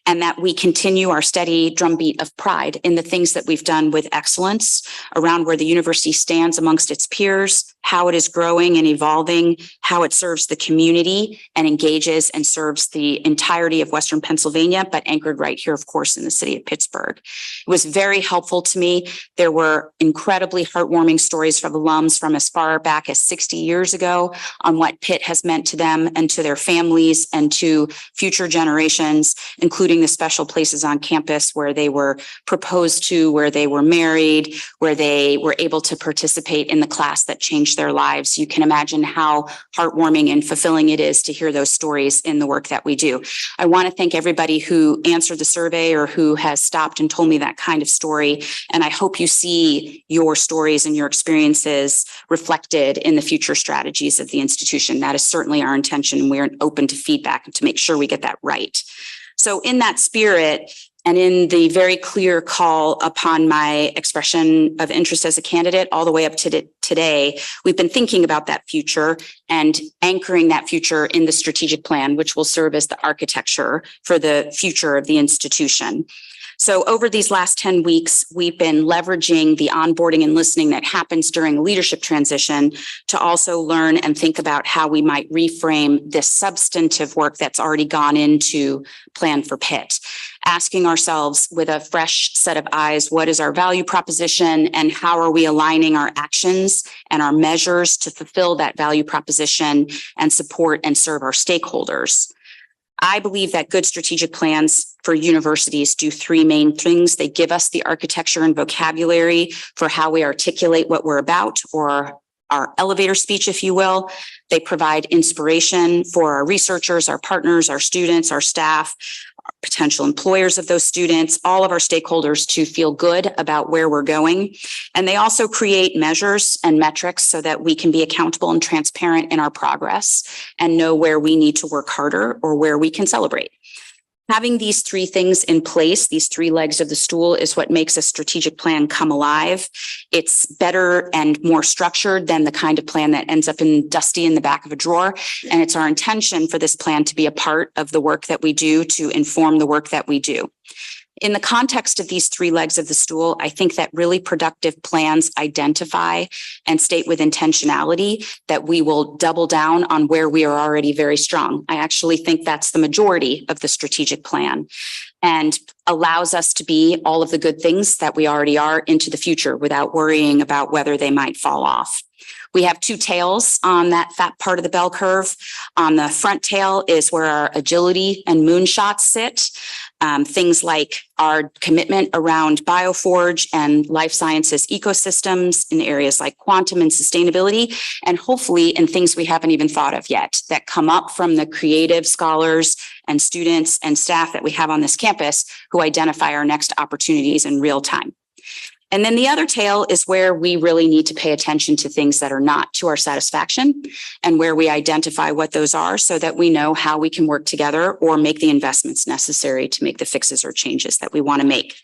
and that we continue our steady drumbeat of pride in the things that we've done with excellence around where the university stands amongst its peers, how it is growing and evolving, how it serves the community and engages and serves the entirety of Western Pennsylvania, but anchored right here, of course, in the city of Pittsburgh. It was very helpful to me. There were incredibly heartwarming stories from alums from as far back as 60 years ago on what Pitt has meant to them and to their families and to future generations, including the special places on campus where they were proposed to, where they were married, where they were able to participate in the class that changed change their lives. You can imagine how heartwarming and fulfilling it is to hear those stories in the work that we do. I want to thank everybody who answered the survey or who has stopped and told me that kind of story. And I hope you see your stories and your experiences reflected in the future strategies of the institution. That is certainly our intention, and we're open to feedback to make sure we get that right. So in that spirit, and in the very clear call upon my expression of interest as a candidate all the way up to today, we've been thinking about that future and anchoring that future in the strategic plan, which will serve as the architecture for the future of the institution. So over these last 10 weeks, we've been leveraging the onboarding and listening that happens during leadership transition to also learn and think about how we might reframe this substantive work that's already gone into Plan for Pitt. Asking ourselves with a fresh set of eyes, what is our value proposition and how are we aligning our actions and our measures to fulfill that value proposition and support and serve our stakeholders? I believe that good strategic plans for universities do three main things. They give us the architecture and vocabulary for how we articulate what we're about, or our elevator speech, if you will. They provide inspiration for our researchers, our partners, our students, our staff, our potential employers of those students, all of our stakeholders to feel good about where we're going. And they also create measures and metrics so that we can be accountable and transparent in our progress and know where we need to work harder or where we can celebrate. Having these three things in place, these three legs of the stool, is what makes a strategic plan come alive. It's better and more structured than the kind of plan that ends up dusty in the back of a drawer. And it's our intention for this plan to be a part of the work that we do to inform the work that we do. In the context of these three legs of the stool, I think that really productive plans identify and state with intentionality that we will double down on where we are already very strong. I actually think that's the majority of the strategic plan and allows us to be all of the good things that we already are into the future without worrying about whether they might fall off. We have two tails on that fat part of the bell curve. On the front tail is where our agility and moonshots sit. Things like our commitment around Bioforge and life sciences ecosystems in areas like quantum and sustainability, and hopefully in things we haven't even thought of yet that come up from the creative scholars and students and staff that we have on this campus who identify our next opportunities in real time. And then the other tail is where we really need to pay attention to things that are not to our satisfaction and where we identify what those are so that we know how we can work together or make the investments necessary to make the fixes or changes that we want to make.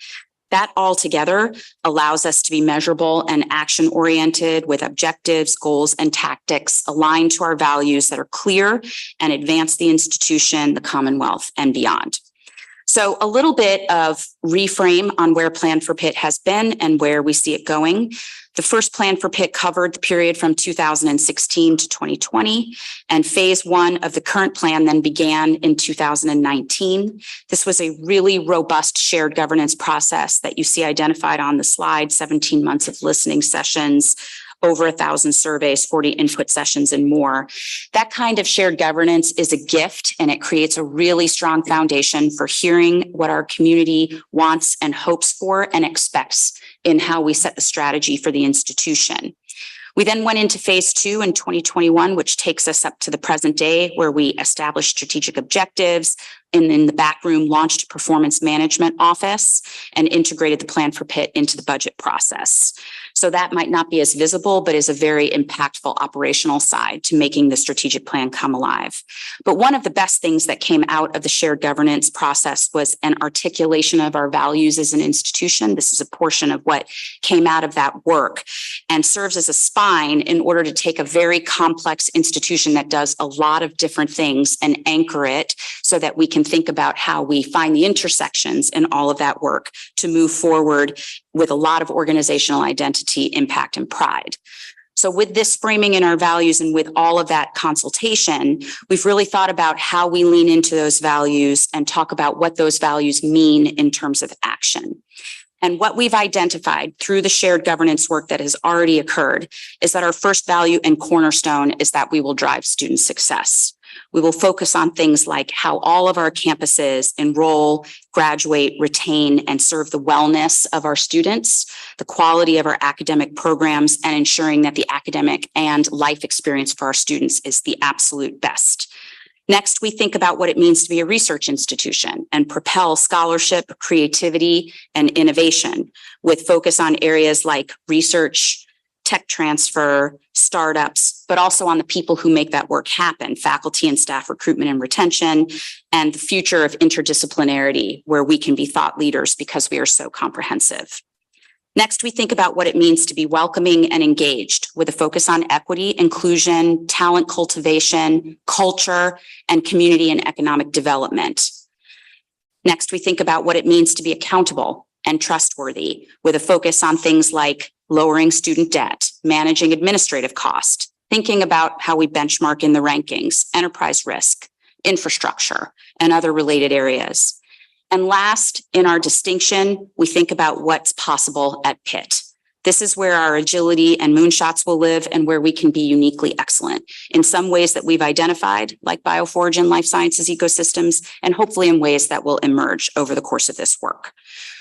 That all together allows us to be measurable and action oriented with objectives, goals, and tactics aligned to our values that are clear and advance the institution, the Commonwealth, and beyond. So a little bit of reframe on where Plan for Pitt has been and where we see it going. The first Plan for Pitt covered the period from 2016 to 2020, and phase one of the current plan then began in 2019. This was a really robust shared governance process that you see identified on the slide, 17 months of listening sessions, over 1,000 surveys, 40 input sessions, and more. That kind of shared governance is a gift, and it creates a really strong foundation for hearing what our community wants and hopes for and expects in how we set the strategy for the institution. We then went into phase two in 2021, which takes us up to the present day, where we established strategic objectives, and in the back room launched a performance management office and integrated the Plan for Pitt into the budget process. So that might not be as visible, but is a very impactful operational side to making the strategic plan come alive. But one of the best things that came out of the shared governance process was an articulation of our values as an institution. This is a portion of what came out of that work and serves as a spine in order to take a very complex institution that does a lot of different things and anchor it so that we can think about how we find the intersections in all of that work to move forward with a lot of organizational identity, impact, and pride. So with this framing in our values and with all of that consultation, we've really thought about how we lean into those values and talk about what those values mean in terms of action. And what we've identified through the shared governance work that has already occurred is that our first value and cornerstone is that we will drive student success. We will focus on things like how all of our campuses enroll, graduate, retain, and serve the wellness of our students, the quality of our academic programs, and ensuring that the academic and life experience for our students is the absolute best. Next, we think about what it means to be a research institution and propel scholarship, creativity, and innovation with focus on areas like research, tech transfer, startups, but also on the people who make that work happen, faculty and staff recruitment and retention, and the future of interdisciplinarity, where we can be thought leaders because we are so comprehensive. Next, we think about what it means to be welcoming and engaged with a focus on equity, inclusion, talent cultivation, culture, and community and economic development. Next, we think about what it means to be accountable and trustworthy with a focus on things like lowering student debt, managing administrative cost, thinking about how we benchmark in the rankings, enterprise risk, infrastructure, and other related areas. And last, in our distinction, we think about what's possible at Pitt. This is where our agility and moonshots will live and where we can be uniquely excellent in some ways that we've identified, like Bioforge and life sciences ecosystems, and hopefully in ways that will emerge over the course of this work.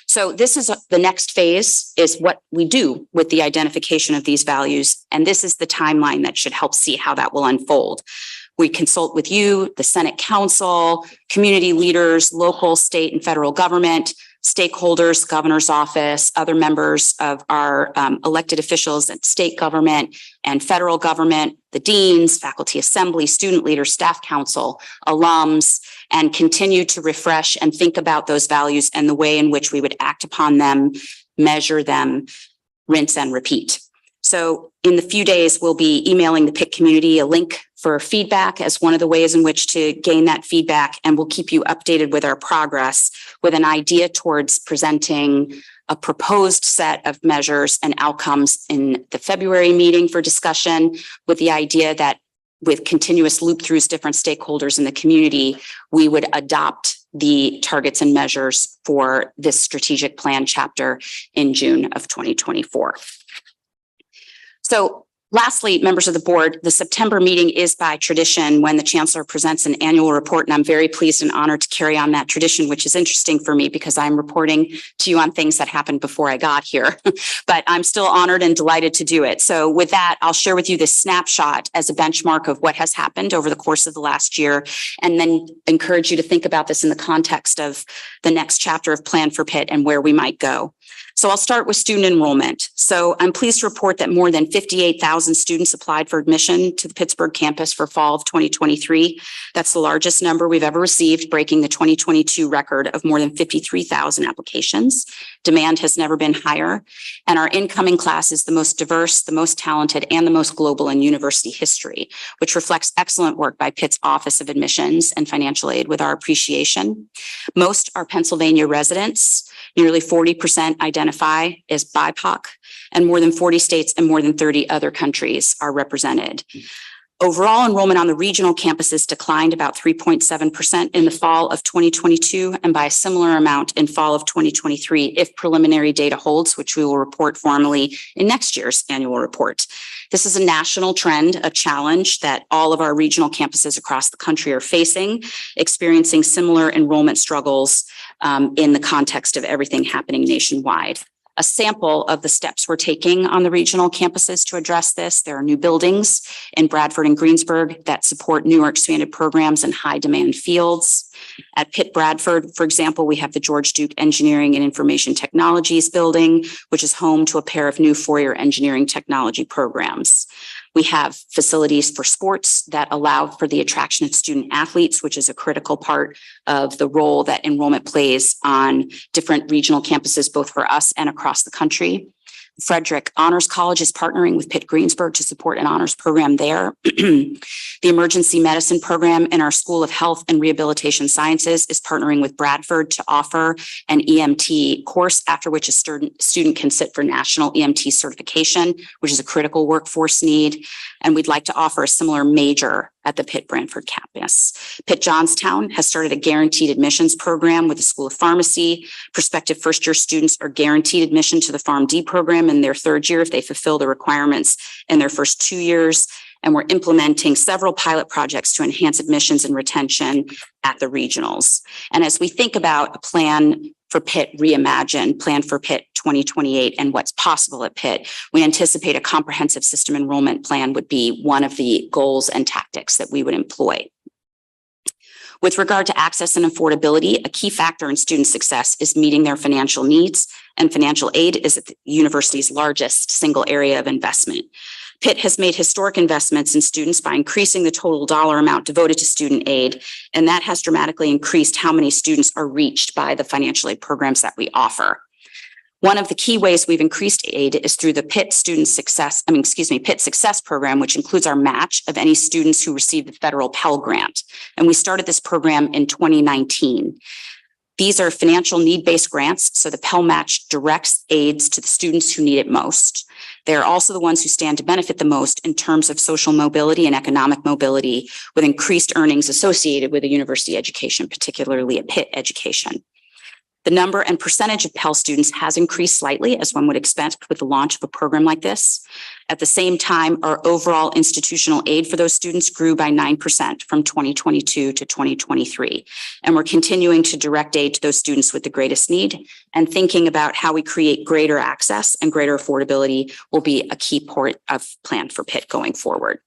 So this is the next phase is what we do with the identification of these values. And this is the timeline that should help see how that will unfold. We consult with you, the Senate Council, community leaders, local, state, and federal government, stakeholders, governor's office, other members of our elected officials at state government and federal government, the deans, faculty assembly, student leaders, staff council, alums, and continue to refresh and think about those values and the way in which we would act upon them, measure them, rinse and repeat. So in the few days, we'll be emailing the Pitt community a link for feedback as one of the ways in which to gain that feedback. And we'll keep you updated with our progress with an idea towards presenting a proposed set of measures and outcomes in the February meeting for discussion, with the idea that with continuous loop throughs, different stakeholders in the community, we would adopt the targets and measures for this strategic plan chapter in June of 2024. So lastly, members of the board, the September meeting is by tradition when the chancellor presents an annual report, and I'm very pleased and honored to carry on that tradition, which is interesting for me because I'm reporting to you on things that happened before I got here, but I'm still honored and delighted to do it. So with that, I'll share with you this snapshot as a benchmark of what has happened over the course of the last year, and then encourage you to think about this in the context of the next chapter of Plan for Pitt and where we might go. So I'll start with student enrollment. So I'm pleased to report that more than 58,000 students applied for admission to the Pittsburgh campus for fall of 2023. That's the largest number we've ever received, breaking the 2022 record of more than 53,000 applications. Demand has never been higher, and our incoming class is the most diverse, the most talented, and the most global in university history, which reflects excellent work by Pitt's Office of Admissions and Financial Aid with our appreciation. Most are Pennsylvania residents. Nearly 40% identify as BIPOC, and more than 40 states and more than 30 other countries are represented. Overall enrollment on the regional campuses declined about 3.7% in the fall of 2022 and by a similar amount in fall of 2023 if preliminary data holds, which we will report formally in next year's annual report. This is a national trend, a challenge that all of our regional campuses across the country are facing, experiencing similar enrollment struggles in the context of everything happening nationwide. A sample of the steps we're taking on the regional campuses to address this. There are new buildings in Bradford and Greensburg that support newer expanded programs in high demand fields. At Pitt Bradford, for example, we have the George Duke Engineering and Information Technologies building, which is home to a pair of new four-year engineering technology programs. We have facilities for sports that allow for the attraction of student athletes, which is a critical part of the role that enrollment plays on different regional campuses, both for us and across the country. Frederick Honors College is partnering with Pitt Greensburg to support an honors program there. The emergency medicine program in our School of Health and Rehabilitation Sciences is partnering with Bradford to offer an EMT course, after which a student can sit for national EMT certification, which is a critical workforce need. And we'd like to offer a similar major at the Pitt Brantford campus. Pitt Johnstown has started a guaranteed admissions program with the School of Pharmacy. Prospective first-year students are guaranteed admission to the PharmD program in their third year if they fulfill the requirements in their first 2 years. And we're implementing several pilot projects to enhance admissions and retention at the regionals. And as we think about a plan for Pitt Reimagine, plan for Pitt 2028, and what's possible at Pitt, we anticipate a comprehensive system enrollment plan would be one of the goals and tactics that we would employ. With regard to access and affordability, a key factor in student success is meeting their financial needs, and financial aid is the university's largest single area of investment. Pitt has made historic investments in students by increasing the total dollar amount devoted to student aid, and that has dramatically increased how many students are reached by the financial aid programs that we offer. One of the key ways we've increased aid is through the Pitt Pitt Success Program, which includes our match of any students who receive the federal Pell Grant. And we started this program in 2019. These are financial need-based grants, so the Pell Match directs aids to the students who need it most. They're also the ones who stand to benefit the most in terms of social mobility and economic mobility, with increased earnings associated with a university education, particularly a Pitt education. The number and percentage of Pell students has increased slightly, as one would expect with the launch of a program like this. At the same time, our overall institutional aid for those students grew by 9% from 2022 to 2023. And we're continuing to direct aid to those students with the greatest need, and thinking about how we create greater access and greater affordability will be a key part of plan for Pitt going forward.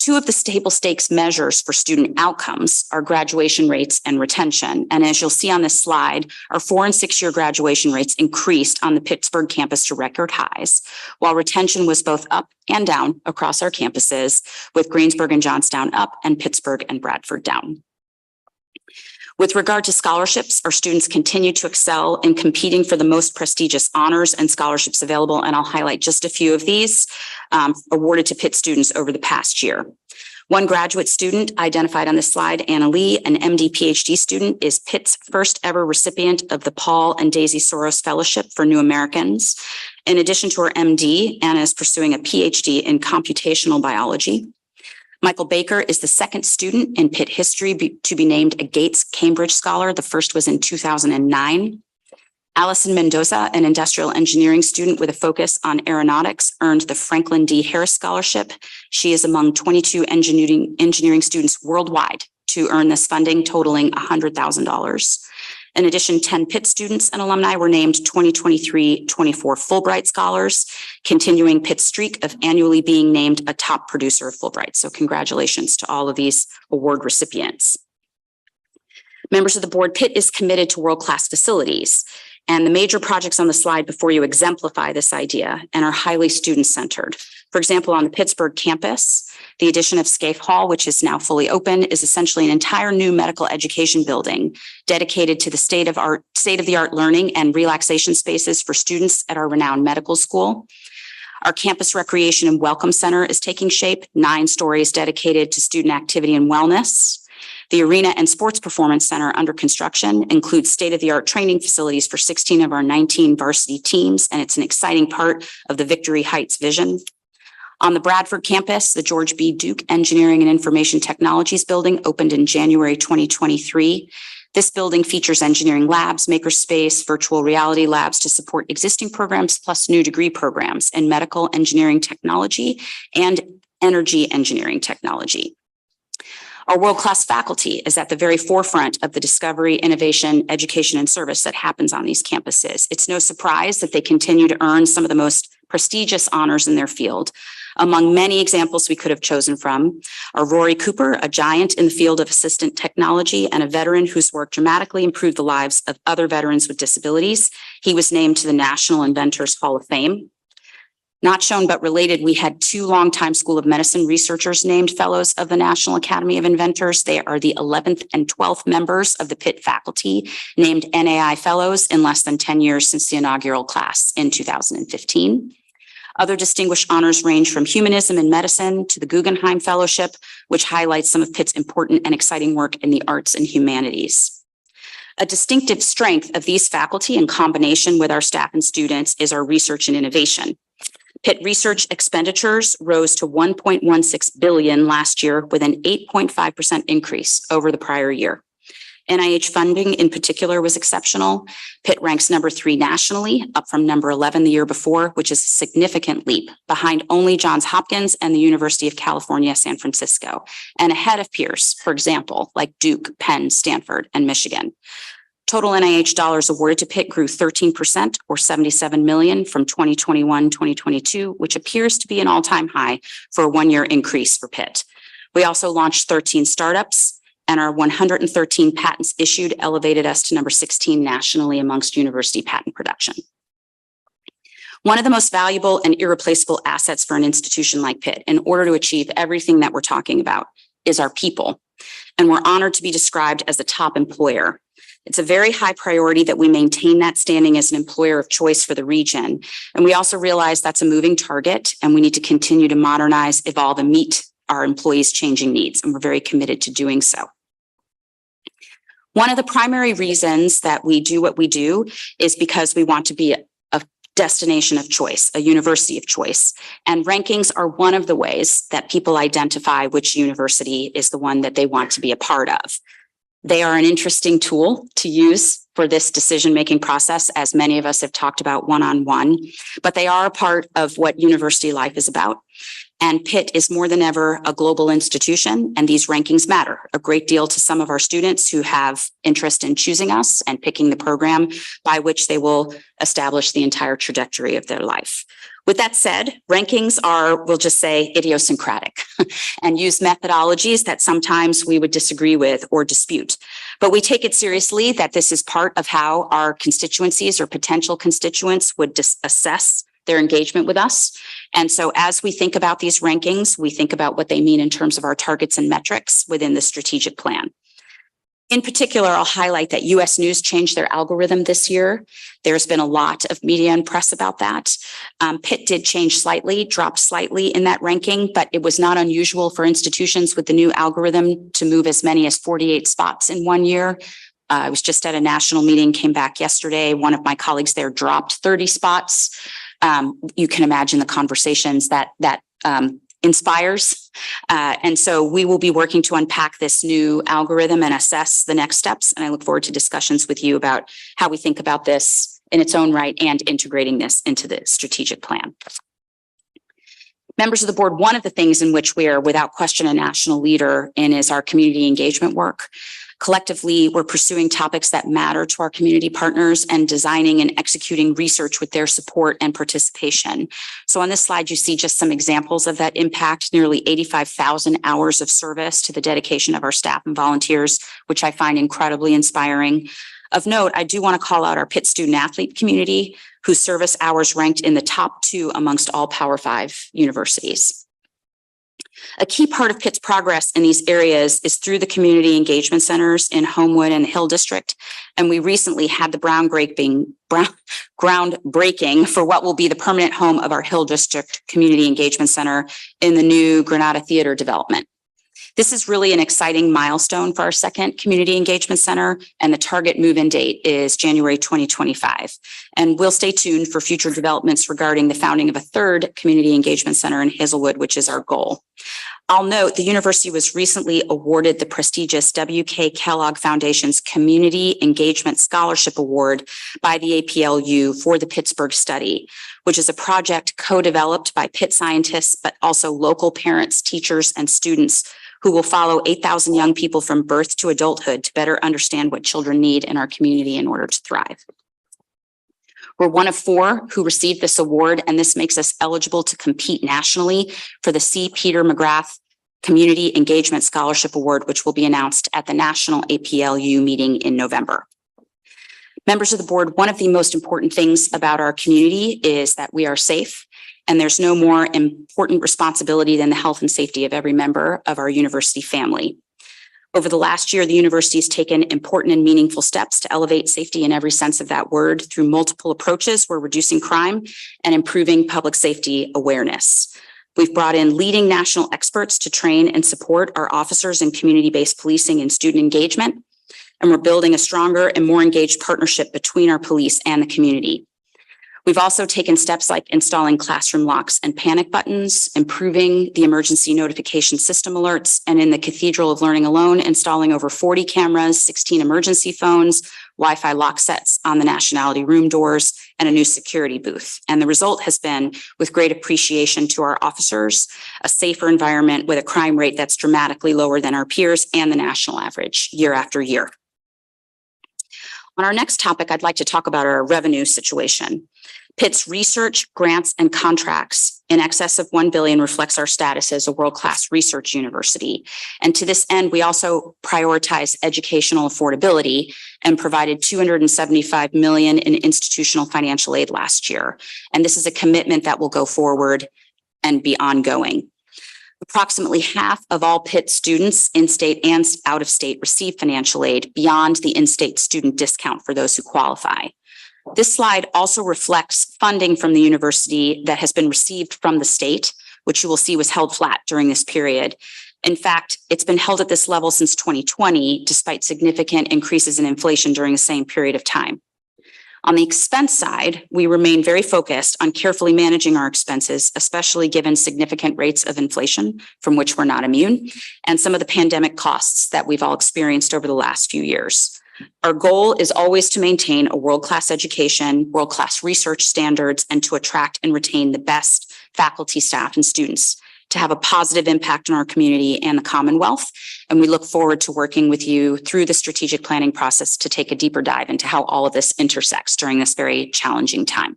Two of the table stakes measures for student outcomes are graduation rates and retention. And as you'll see on this slide, our 4- and 6-year graduation rates increased on the Pittsburgh campus to record highs, while retention was both up and down across our campuses, with Greensburg and Johnstown up and Pittsburgh and Bradford down. With regard to scholarships, our students continue to excel in competing for the most prestigious honors and scholarships available, and I'll highlight just a few of these awarded to Pitt students over the past year. One graduate student identified on this slide, Anna Lee, an MD PhD student, is Pitt's first ever recipient of the Paul and Daisy Soros Fellowship for New Americans. In addition to her MD, Anna is pursuing a PhD in computational biology. Michael Baker is the second student in Pitt history to be named a Gates Cambridge Scholar. The first was in 2009. Allison Mendoza, an industrial engineering student with a focus on aeronautics, earned the Franklin D. Harris Scholarship. She is among 22 engineering students worldwide to earn this funding, totaling $100,000. In addition, 10 Pitt students and alumni were named 2023-24 Fulbright Scholars, continuing Pitt's streak of annually being named a top producer of Fulbright. So congratulations to all of these award recipients. Members of the board, Pitt is committed to world-class facilities, and the major projects on the slide before you exemplify this idea and are highly student-centered. For example, on the Pittsburgh campus, the addition of Scaife Hall, which is now fully open, is essentially an entire new medical education building dedicated to the state-of-the-art learning and relaxation spaces for students at our renowned medical school. Our campus recreation and welcome center is taking shape, 9 stories dedicated to student activity and wellness. The Arena and Sports Performance Center under construction includes state-of-the-art training facilities for 16 of our 19 varsity teams, and it's an exciting part of the Victory Heights vision. On the Bradford campus, the George B. Duke Engineering and Information Technologies building opened in January 2023. This building features engineering labs, makerspace, virtual reality labs to support existing programs, plus new degree programs in medical engineering technology and energy engineering technology. Our world-class faculty is at the very forefront of the discovery, innovation, education, and service that happens on these campuses. It's no surprise that they continue to earn some of the most prestigious honors in their field. Among many examples we could have chosen from are Rory Cooper, a giant in the field of assistant technology and a veteran whose work dramatically improved the lives of other veterans with disabilities. He was named to the National Inventors Hall of Fame. Not shown but related, we had 2 longtime School of Medicine researchers named Fellows of the National Academy of Inventors. They are the 11th and 12th members of the Pitt faculty named NAI Fellows in less than 10 years since the inaugural class in 2015. Other distinguished honors range from humanism and medicine to the Guggenheim Fellowship, which highlights some of Pitt's important and exciting work in the arts and humanities. A distinctive strength of these faculty in combination with our staff and students is our research and innovation. Pitt research expenditures rose to $1.16 billion last year, with an 8.5% increase over the prior year. NIH funding in particular was exceptional. Pitt ranks number 3 nationally, up from number 11 the year before, which is a significant leap behind only Johns Hopkins and the University of California, San Francisco, and ahead of peers, for example, like Duke, Penn, Stanford, and Michigan. Total NIH dollars awarded to Pitt grew 13% or $77 million from 2021-2022, which appears to be an all-time high for a one-year increase for Pitt. We also launched 13 startups, and our 113 patents issued elevated us to number 16 nationally amongst university patent production. One of the most valuable and irreplaceable assets for an institution like Pitt, in order to achieve everything that we're talking about, is our people. And we're honored to be described as a top employer. It's a very high priority that we maintain that standing as an employer of choice for the region. And we also realize that's a moving target, and we need to continue to modernize, evolve, and meet our employees' changing needs. And we're very committed to doing so. One of the primary reasons that we do what we do is because we want to be a destination of choice, a university of choice. And rankings are one of the ways that people identify which university is the one that they want to be a part of. They are an interesting tool to use for this decision-making process, as many of us have talked about one-on-one, but they are a part of what university life is about. And Pitt is more than ever a global institution, and these rankings matter a great deal to some of our students who have interest in choosing us and picking the program by which they will establish the entire trajectory of their life. With that said, rankings are, we'll just say, idiosyncratic and use methodologies that sometimes we would disagree with or dispute. But we take it seriously that this is part of how our constituencies or potential constituents would assess their engagement with us. And so as we think about these rankings, we think about what they mean in terms of our targets and metrics within the strategic plan. In particular, I'll highlight that US News changed their algorithm this year. There's been a lot of media and press about that. Pitt did change slightly, dropped slightly in that ranking, but it was not unusual for institutions with the new algorithm to move as many as 48 spots in 1 year. I was just at a national meeting, came back yesterday. One of my colleagues there dropped 30 spots. You can imagine the conversations that inspires. And so we will be working to unpack this new algorithm and assess the next steps. And I look forward to discussions with you about how we think about this in its own right and integrating this into the strategic plan. Members of the board, one of the things in which we are without question a national leader in is our community engagement work. Collectively, we're pursuing topics that matter to our community partners and designing and executing research with their support and participation. So on this slide, you see just some examples of that impact, nearly 85,000 hours of service to the dedication of our staff and volunteers, which I find incredibly inspiring. Of note, I do want to call out our Pitt student athlete community, whose service hours ranked in the top 2 amongst all Power 5 universities. A key part of Pitt's progress in these areas is through the community engagement centers in Homewood and Hill District. And we recently had the groundbreaking for what will be the permanent home of our Hill District Community Engagement Center in the new Granada Theater development. This is really an exciting milestone for our second community engagement center, and the target move-in date is January 2025. And we'll stay tuned for future developments regarding the founding of a third community engagement center in Hazelwood, which is our goal. I'll note the university was recently awarded the prestigious W.K. Kellogg Foundation's Community Engagement Scholarship Award by the APLU for the Pittsburgh study, which is a project co-developed by Pitt scientists, but also local parents, teachers, and students who will follow 8,000 young people from birth to adulthood to better understand what children need in our community in order to thrive. We're one of 4 who received this award, and this makes us eligible to compete nationally for the C. Peter McGrath Community Engagement Scholarship Award, which will be announced at the National APLU meeting in November. Members of the board, one of the most important things about our community is that we are safe, and there's no more important responsibility than the health and safety of every member of our university family. Over the last year, the university has taken important and meaningful steps to elevate safety in every sense of that word through multiple approaches. We're reducing crime and improving public safety awareness. We've brought in leading national experts to train and support our officers in community-based policing and student engagement. And we're building a stronger and more engaged partnership between our police and the community. We've also taken steps like installing classroom locks and panic buttons, improving the emergency notification system alerts, and in the Cathedral of Learning alone, installing over 40 cameras, 16 emergency phones, Wi-Fi lock sets on the nationality room doors, and a new security booth. And the result has been, with great appreciation to our officers, a safer environment with a crime rate that's dramatically lower than our peers and the national average year after year. On our next topic, I'd like to talk about our revenue situation. Pitt's research, grants, and contracts in excess of $1 billion reflects our status as a world-class research university. And to this end, we also prioritize educational affordability and provided $275 million in institutional financial aid last year. And this is a commitment that will go forward and be ongoing. Approximately half of all Pitt students, in-state and out-of-state, receive financial aid beyond the in-state student discount for those who qualify. This slide also reflects funding from the university that has been received from the state, which you will see was held flat during this period. In fact, it's been held at this level since 2020, despite significant increases in inflation during the same period of time. On the expense side, we remain very focused on carefully managing our expenses, especially given significant rates of inflation from which we're not immune, and some of the pandemic costs that we've all experienced over the last few years. Our goal is always to maintain a world-class education, world-class research standards, and to attract and retain the best faculty, staff, and students to have a positive impact on our community and the Commonwealth. And we look forward to working with you through the strategic planning process to take a deeper dive into how all of this intersects during this very challenging time.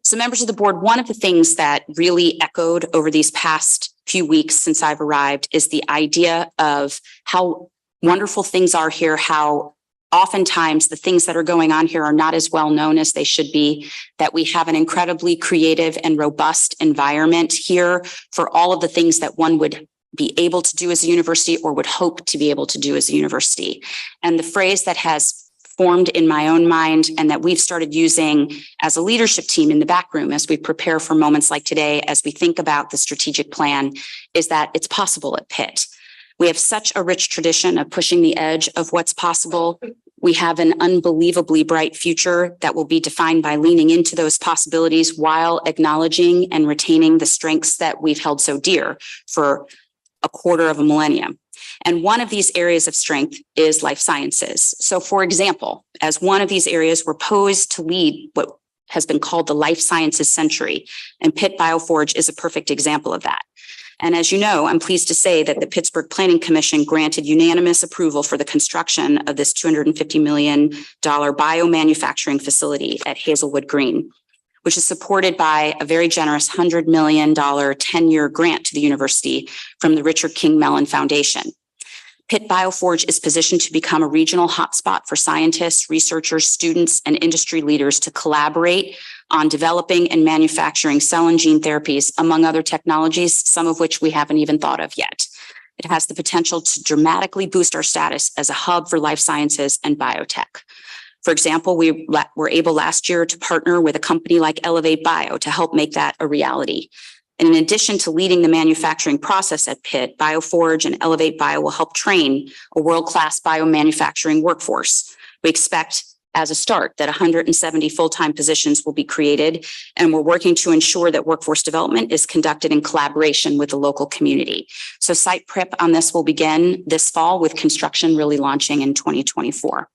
So members of the board, one of the things that really echoed over these past few weeks since I've arrived is the idea of how wonderful things are here, how oftentimes the things that are going on here are not as well known as they should be, that we have an incredibly creative and robust environment here for all of the things that one would be able to do as a university or would hope to be able to do as a university. And the phrase that has formed in my own mind and that we've started using as a leadership team in the back room as we prepare for moments like today, as we think about the strategic plan, is that it's possible at Pitt. We have such a rich tradition of pushing the edge of what's possible. We have an unbelievably bright future that will be defined by leaning into those possibilities while acknowledging and retaining the strengths that we've held so dear for a quarter of a millennium. And one of these areas of strength is life sciences. So for example, as one of these areas, we're poised to lead what has been called the life sciences century, and Pitt BioForge is a perfect example of that. And as you know, I'm pleased to say that the Pittsburgh Planning Commission granted unanimous approval for the construction of this $250 million biomanufacturing facility at Hazelwood Green, which is supported by a very generous $100 million 10-year grant to the university from the Richard King Mellon Foundation. Pitt BioForge is positioned to become a regional hotspot for scientists, researchers, students, and industry leaders to collaborate on developing and manufacturing cell and gene therapies, among other technologies, some of which we haven't even thought of yet. It has the potential to dramatically boost our status as a hub for life sciences and biotech. For example, we were able last year to partner with a company like Elevate Bio to help make that a reality. And in addition to leading the manufacturing process at Pitt, BioForge and Elevate Bio will help train a world-class biomanufacturing workforce. We expect as a start that 170 full-time positions will be created, and we're working to ensure that workforce development is conducted in collaboration with the local community. So site prep on this will begin this fall, with construction really launching in 2024.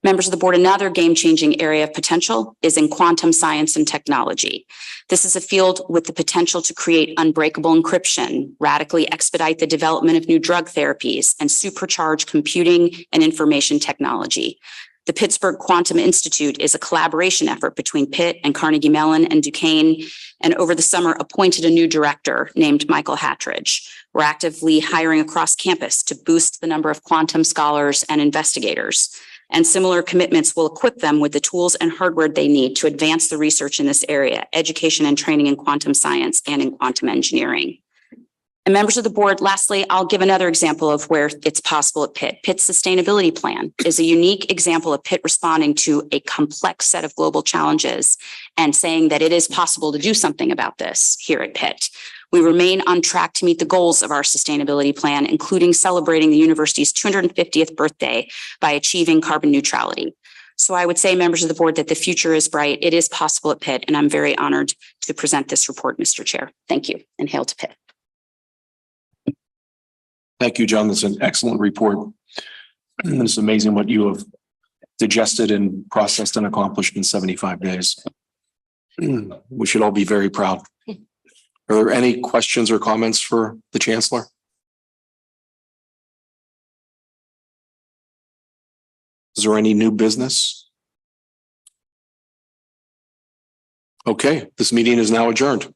Members of the board, another game-changing area of potential is in quantum science and technology. This is a field with the potential to create unbreakable encryption, radically expedite the development of new drug therapies, and supercharge computing and information technology. The Pittsburgh Quantum Institute is a collaboration effort between Pitt and Carnegie Mellon and Duquesne, and over the summer appointed a new director named Michael Hattridge. We're actively hiring across campus to boost the number of quantum scholars and investigators. And similar commitments will equip them with the tools and hardware they need to advance the research in this area, education and training in quantum science and in quantum engineering. And members of the board, lastly, I'll give another example of where it's possible at Pitt. Pitt's sustainability plan is a unique example of Pitt responding to a complex set of global challenges and saying that it is possible to do something about this here at Pitt. We remain on track to meet the goals of our sustainability plan, including celebrating the university's 250th birthday by achieving carbon neutrality. So I would say, members of the board, that the future is bright. It is possible at Pitt, and I'm very honored to present this report, Mr. Chair. Thank you, and hail to Pitt. Thank you, John. That's an excellent report. And it's amazing what you have digested and processed and accomplished in 75 days. We should all be very proud. Are there any questions or comments for the Chancellor? Is there any new business? Okay, this meeting is now adjourned.